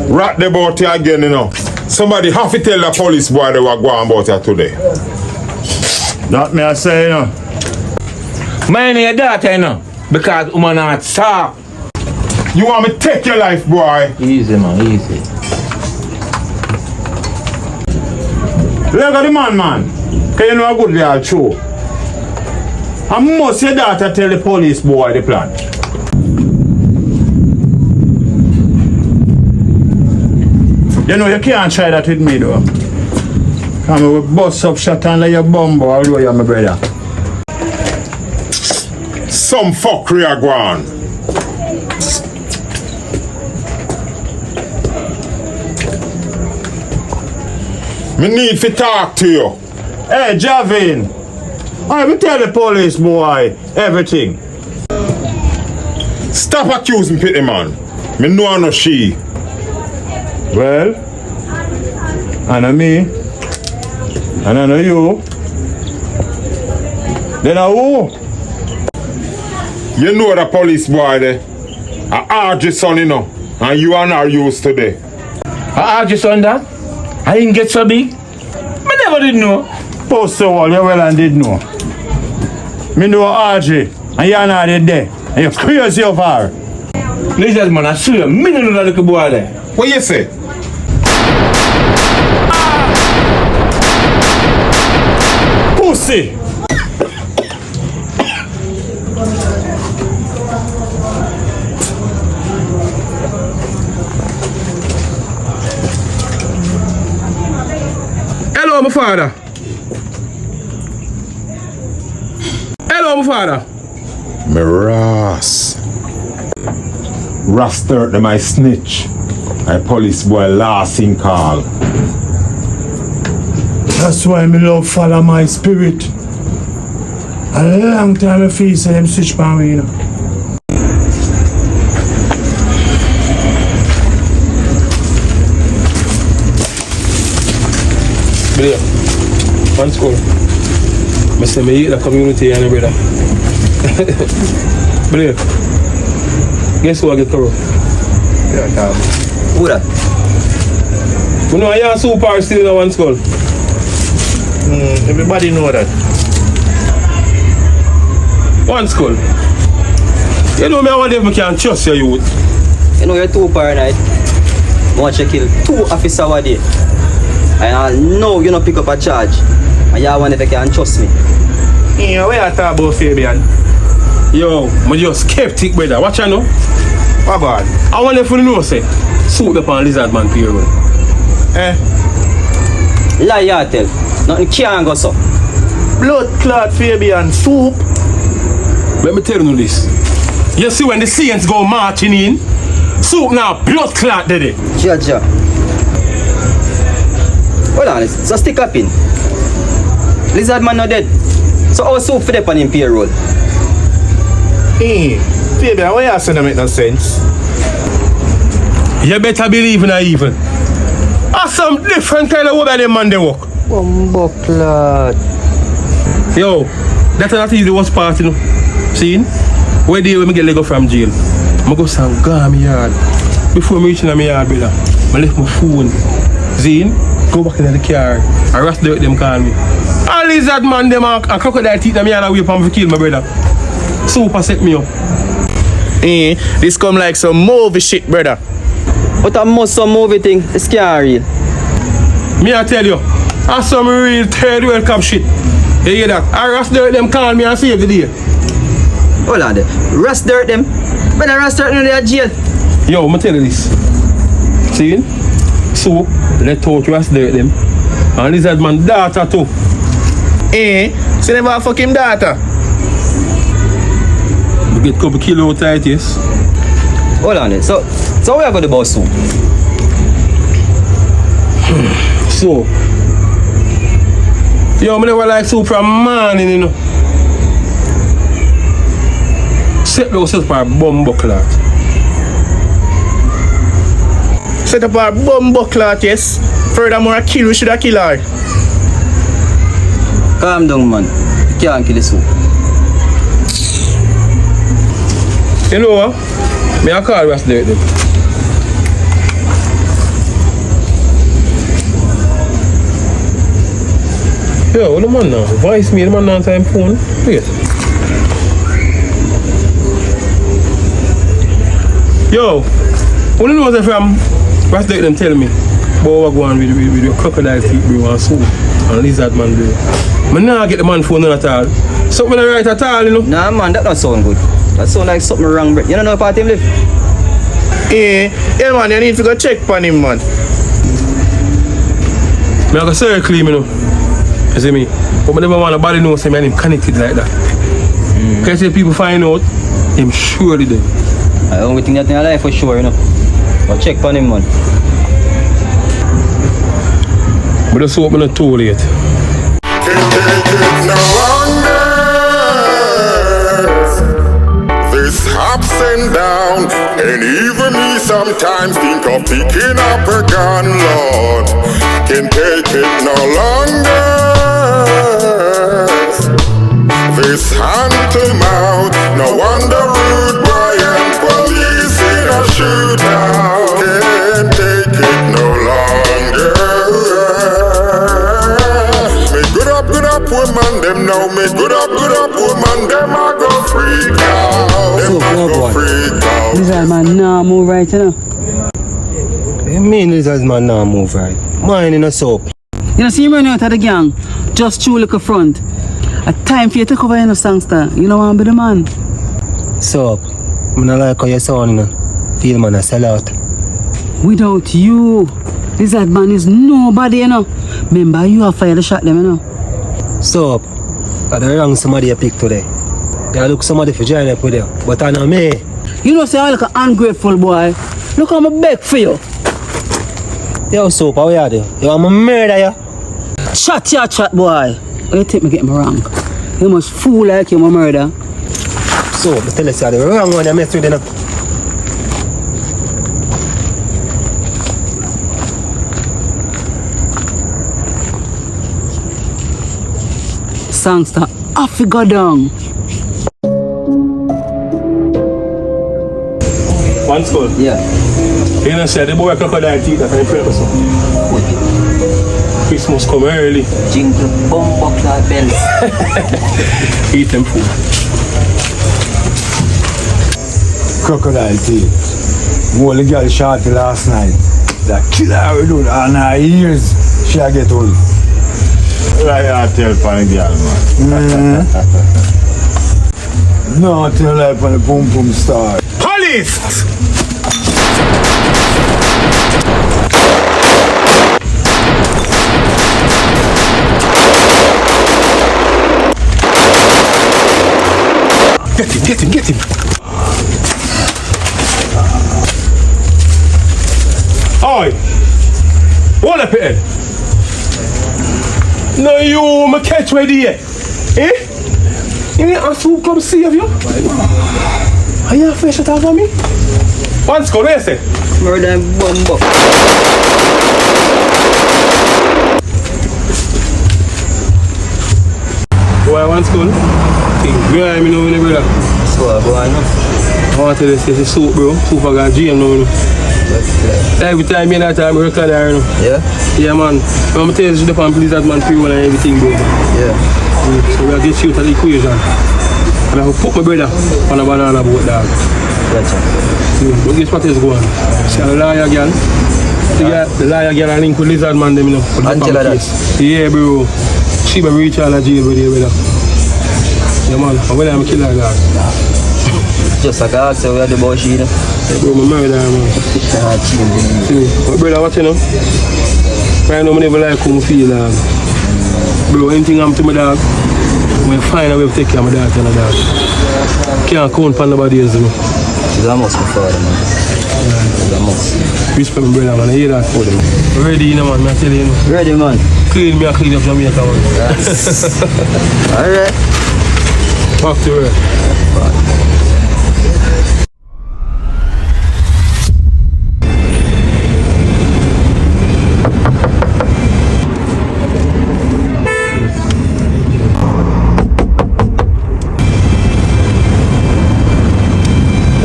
Rat the about you again, you know. Somebody have to tell the police boy they were going about you today. That me I say, you know. Mine your daughter, you know. Because woman not soft. You want me to take your life, boy? Easy, man, easy. Look at the man. Can you know a good girl show? I must your daughter tell the police boy the plan. You know you can't try that with me though. Come I will bust up shot and let your bumbo although you're my brother. Some fuckery are gone. Me need to talk to you. Hey, Javin. I will tell the police boy everything. Stop accusing Pitty man. Me know I know she. Well, I know me. And I know you. Then I who? You know the police boy there. I RJ son, you know. And you and her used today. I RJ son that? I didn't get so big. I never did know. Post so all you well and did know. Me know RJ and you not there. And you're crazy of her. Listen, man, I swear, me don't know that little boy there. What you say? Pussy! Hello, my father. father? Me Ross. Ross dirt them I snitch. I police boy last in call. That's why me love follow my spirit. A long time I feel say them switch by me, you know. Brother, one school. I say me eat the community and brother. Brother, guess who I get through? Yeah, who that? You know I am super still in one school. Everybody know that. One school. You know me, I wonder if I can trust your youth. You know you're too paranoid. I want you to kill 2 officers a day. And I know you don't pick up a charge. And you wonder if you can trust me. Yeah, where I talk about Fabian? Yo, I'm just skeptic, brother. Watch you know. What God? I wonder if you know, say, suit up on lizard man payroll. Lie you tell. Nothing can go so. Blood clot Fabian soup. Let me tell you this. You see when the Saints go marching in, soup now blood clot did it. Ja. Hold on, so stick up in. Lizard man not dead. So our soup for them on him payroll. Fabian, why you saying that make no sense? You better believe in evil. Or some different kind of way by them man they work. Bumbo clot. Yo, that's not the worst part, you know. See? Where do you get Lego from jail? I go some go my yard. Before me reaching my yard, brother, I left my phone. Zine, go back in the car. I rust dirt them call me. All these that man them and crocodile teeth them yard away from me kill my brother. Super set me up. This come like some movie shit, brother. But I must some movie thing. It's scary. Me I tell you, that's some real third world cup shit. You hear that? I rust dirt them call me and save the day. Hold on there. Rust dirt them. But I rust dirt in their jail. Yo, I'ma tell you this. See? So, let out rust dirt them. And lizard man daughter too. So never have fuck him daughter. We get couple kilo tight, yes. Hold on there. So we are going to boss soon. So, yo, I never like soup from morning, you know. Set yourself for a bumbo clot. Set up a bumbo clot, yes. Furthermore, a kill, we should have killed her. Calm down, man. You can't kill the soup. You know what? Me I call Ross there then. Yo, what the man now? Voice me, the man now time phone. Wait. Yo, what you know what from Ross there them tell me? But what go on with the crocodile teeth bro and soup and lizard man bro. I now get the man phone at all. Something right at all, you know? Nah man, that don't sound good. That sound like something wrong, bro. You don't know what part him live? Yeah man, you need to go check on him, man. I go circle him, you know. You see me? But I never want nobody know say me and him connected like that. Because if people find out, him surely dead. I don't think that in your life for sure, you know. But check on him, man. But just hope I'm not too late. This ups and down, and even me sometimes think of picking up a gun, Lord. Can't take it no longer. This hand to mouth, no wonder rude boy and police in a shootout. Can't take it no longer. Me good up woman, them know me good up woman, them I go freak out. Them I go freak out. Lizard man nah move right, you know. What you mean lizard man nah move right? Mine in a soap. You know, see him running out of the gang, just through like a front. A time for you to cover in a songster. You know want to be the man. Soap. I don't like how you sound, you know. Feel man a sell out. Without you, lizard man is nobody, you know. Remember, you have fired the shot them, you know. Soap. Are the wrong somebody you pick today? Yeah, look somebody for join up with you. But I know me. You know, say I look an ungrateful boy. Look how I beg for you. Yo, Soap, how you do? You want me murder you? Chat, boy. Why you think me get me wrong? You must fool like you, my murder. So, I tell you, sir, the wrong one you mess with, you know. Songster, off you go down. One skull? Yeah. You know, say the boy crocodile teeth that I pray for some. Christmas come early. Jingle bumbo clad bells. Eat them food. Crocodile teeth. More the girl shot last night. That killer her dude and her ears she a get old. Right, I tell for the girl, man. No, tell life on the boom boom star. Police! Get him. Oi! Hold up here. No, you me catch right there. Eh? You need ask who come save you? Are you afraid to talk about me? One skull, where you say? Murder and bumbo. Why one skull? Think grime, you know, when brother. So, I know. I want to tell you, say it's soup, bro. Soup I got jam now, you know. Every time you that time, I record there, you know. Yeah? Yeah, man. I'm tell you, the pan police that man pre-one and everything, bro. Yeah. So we are get you to the equation. And I will put my brother on a banana boat, dog. Gotcha. But guess what is going on? See, the liar girl. The liar girl and link with lizard man, them, you know. Angela, that? Yeah, bro. She be reach out of jail with you, brother. Yeah, man. And when I'm a killer, dog. Just like I asked you, where the boy she, you know? Yeah, bro, my murder, man. See, my brother, what you know? Right now, I never like how I feel, dog. Bro, anything happen to my dog, I find a way to take care of my dog and a dog. Can't count on nobody else, you know. It's almost my father, man. It's almost. Respect my brother, man. I hear that. Ready, you know, man. I tell you, man. Ready, man. Clean me, I clean up Jamaica, man. Yes. Alright. Back to work.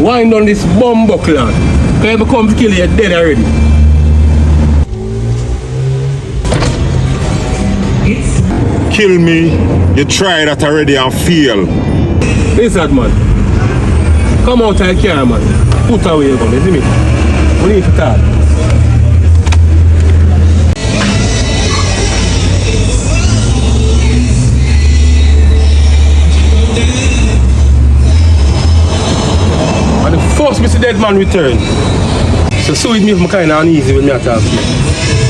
Wind on this bumbo clan. Can you come to kill you, dead already. Kill me, you try that already and fail. Lizard man, come out of the car, man. Put away your gun, you see me? We need to talk. And the first me see dead man return. So it makes me kind of uneasy when I talk to you.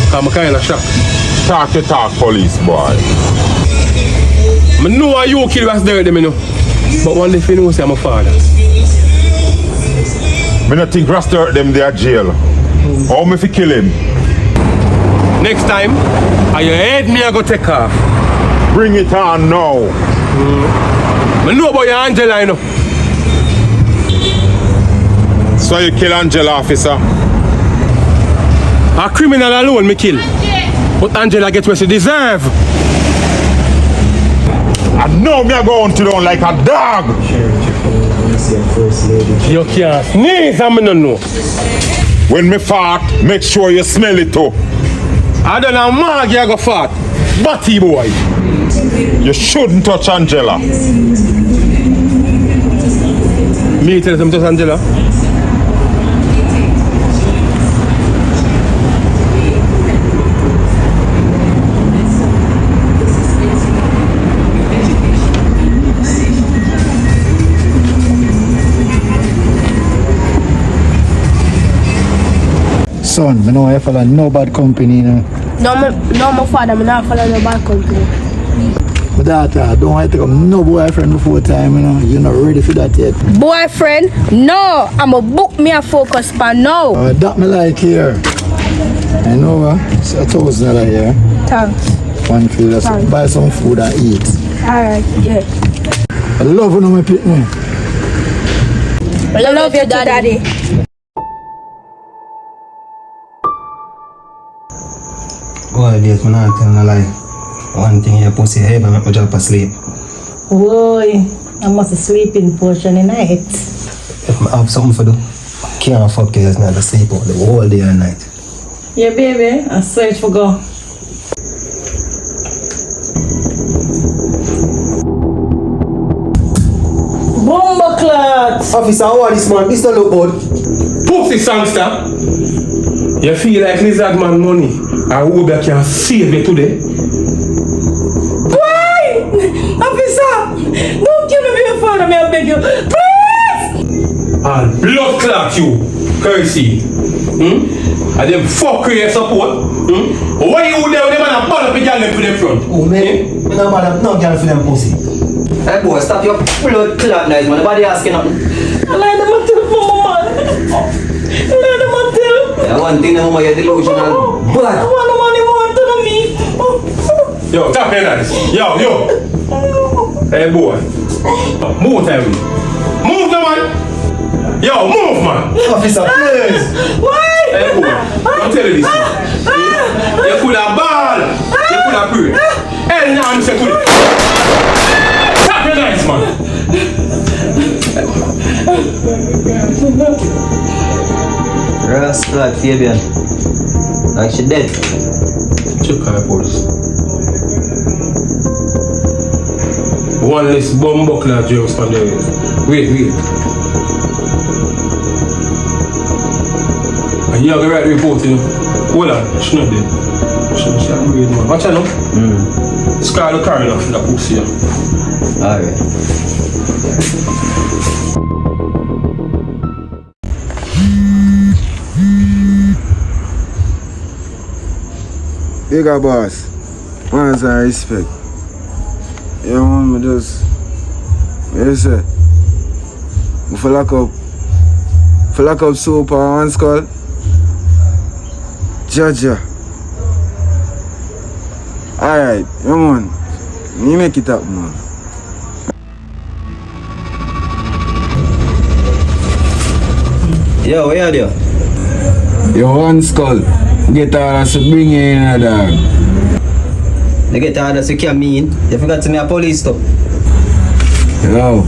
Because I'm kind of shocked. Talk to talk, police boy. I know how you kill us there, you know. But one day if you know, say I'm a father. I don't think Rasta hurt them, they are jail. How me fi kill him? Next time, are your head me I go take off. Bring it on now. I know about your Angela, you know. So you kill Angela, officer? A criminal alone me kill. But Angela get what she deserve. And now me a go hunt you down like a dog. You can't sneeze and me no know. When me fart, make sure you smell it too. I don't know mag you go fart. Batty boy. You shouldn't touch Angela. Me tell them touch Angela. Son, I know I follow no bad company, you know. No, my father, I not follow no bad company. My daughter, don't want to take up no boyfriend before time, you know. You're not ready for that yet. Boyfriend? No, I'm a book me a focus pan now. That me like here. I know, it's $1,000 here. Thanks. One for you, just buy some food and eat. Alright, yeah. I love you, my pitney. I love you, daddy. All days, I'm not telling a lie. One thing your pussy head, I make me drop asleep. Boy, I must sleep in portion of night. If I have something for do, can't fuck you, it's not to sleep out the whole day and night. Yeah, baby, I search for go. Bomba clots! Officer, how are this man? This don't look good. Pussy songster. You feel like lizard man money and obeah can save you today? Why? Officer, don't kill me before father, me, I beg you. Please! And blood clot you, currency. And them fuck your support. Why you there when them man a ball up a girl them for them front? Oh man, me not bad no girl for them pussy. Hey boy, stop your blood clot night, man. Nobody asking nothing. I like them a tell mama, man. I like them a tell. Yeah, one thing, mama, you're delusional. I But want the money more to me. Yo, tap your hands. Yo. Hey boy. Move time. Move the man. Yo, move man. Officer, please. Why? Hey boy, I'm telling you this man. You could have ball. You could have pray. Hey, now I'm saying good. Tap your hands, man. rascal Fabian. Like she dead. Check her pulse. One less bomb buckler jokes on the wait. And you have the right report, you know. Hold on, she's not dead. She's not dead, man. Watch her now. Scar the car enough for that pussy. Alright. Bigger boss, manners and respect. You want me just, what you say? If I lock up soap on one skull, Jaja. Alright, man, me make it up, man. Yo, where are you? Your one skull. Get orders to bring you in a dog. They get orders you can't mean. You forgot to me a police stop. Yo.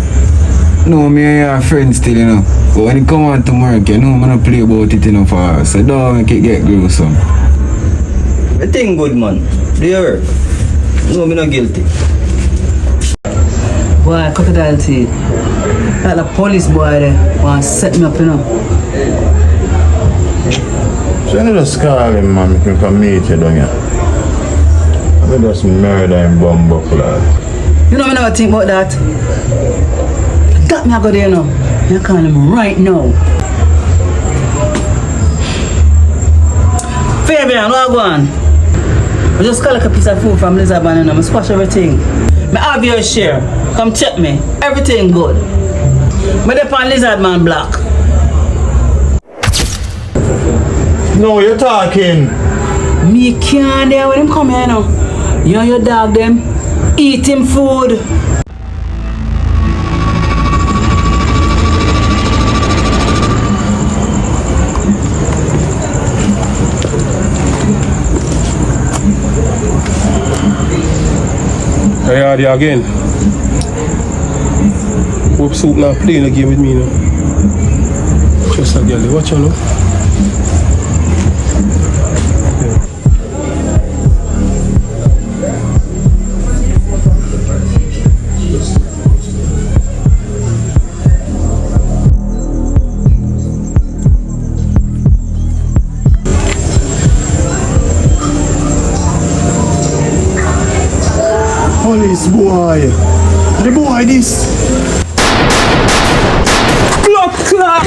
No, me and your friends still, you know. But when it come on to work, you know, I'm gonna play about it enough for us. So don't make it get gruesome. Everything good, man. Do you hear? No, me not guilty. Boy, Crocodile teeth. Like the police boy there want to set me up, you know. So you just call him, man, make him come meet you down here. I just murder him bomb buckler. You know, I never think about that. Got me, I go there now. I call him right now. Fabian, what go on? I just collect a piece of food from Lizard Man and I squash everything. I have your share. Come check me. Everything good. I dey on Lizard Man block. No, you're talking. Me can't there when him come here now. You and your dog them eat him food. Hey, are you again? Whoop soup now playing a game with me now. Just a girl, watch her now. Police boy. The boy this. Blood clot!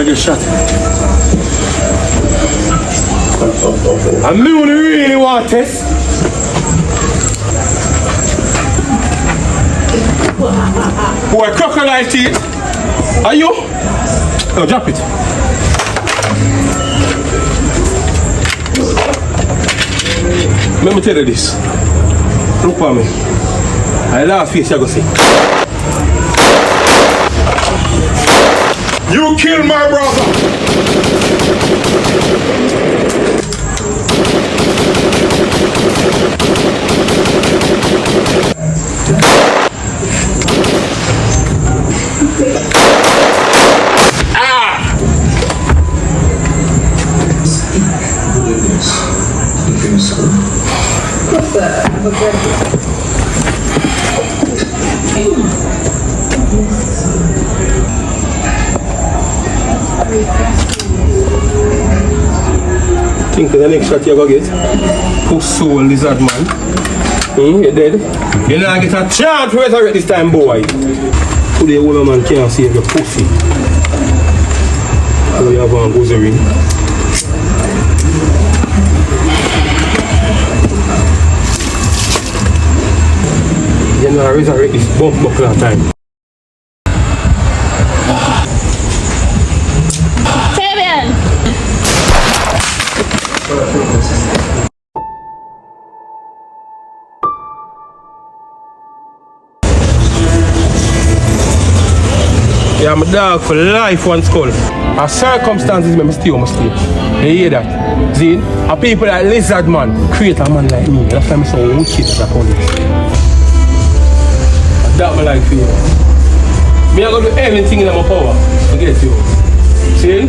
I get shot. And me only really want test. Boy, crocodile teeth. Are you? Oh, drop it. Let me tell you this. Look for me. I laugh face you go see. You killed my brother. Think the next shot you go get? Puss soul lizard man. You dead? You not get a chance to resurrect this time, boy. Today old man can't save your pussy. So you have one goes ring. You know resurrect this bump buckler time. Fabian! Yeah, I'm a dog for life one skull. Our circumstances make me stay on my state. You hear that? Zine? And people like lizard man create a man like me. That's why I'm so wicked as a police. That's my life for you. Me I gonna do anything in my power to get you. See?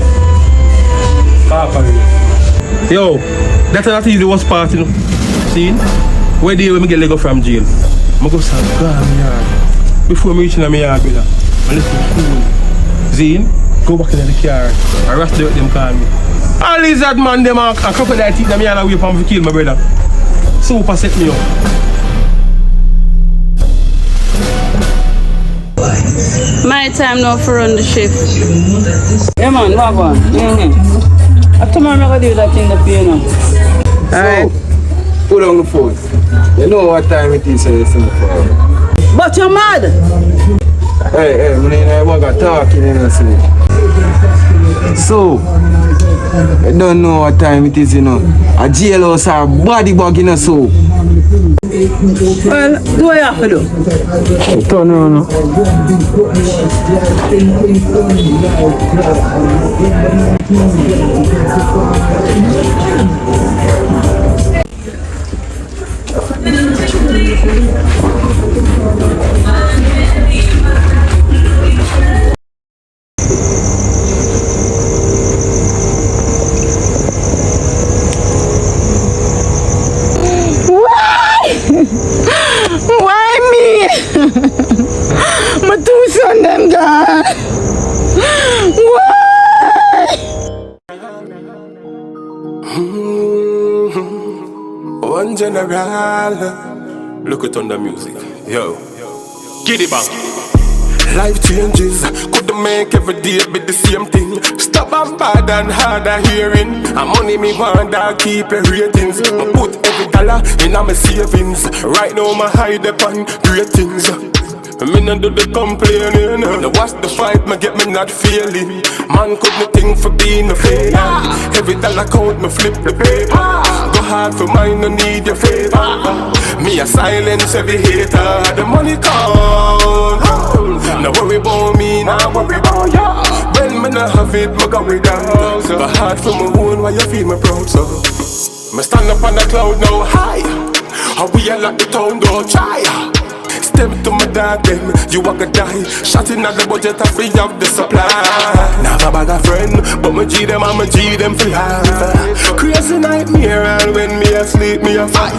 Yo, that's not the worst part, you know. See? Where do you when me get Lego from jail? I go start my yard. Before me reaching my yard, brother. I listen cool. Zine, go back in the car. I rush them call me. All lizard man, them a crocodile teeth them yard away from to kill my brother. Super set me up. My time now for run the shift. Yeah man, what on? Tomorrow I'm going to do that thing that you know. Alright, put on the phone. You know what time it is, so you see the phone. But you're mad! Hey, I want to talk in the sleep. So, you don't know what time it is, you know. A jailhouse or a body bug in a soap. Well, do what you have to do? Turn around. Why me? My two sons them gone. Why? One general. Look at on the music. Yo. Get it back. Life changes, couldn't make every day be the same thing. Stop and bad and harder hearing. And money me want to keep the ratings. I put every dollar in my savings. Right now my hide upon great things. Me not do the complaining. Now watch the fight, me get me not feeling. Man couldn't think for being a failure. Every dollar count, me flip the paper. Go hard for mine, no need your favor. Me a silence every hater. The money count. No worry about me, no worry about ya. When me not have it, me go without. But hard for my own, why you feel me proud so? Me stand up on the cloud now high. How we all like the town, don't try. Step to my dad, then you a gonna die. Shot in at the budget, I free up the supply. Never bag a friend, but me G them and me G them for life. Crazy nightmare, and when me asleep, me a fight.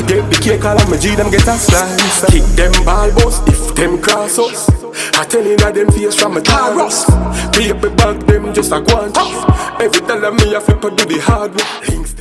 Get the cake, all of me G them get a slice. Kick them ball boss, if them cross us. I tell you that them face from a Taurus. Baby back them just a go on. Every time me a flip, I do the hard work.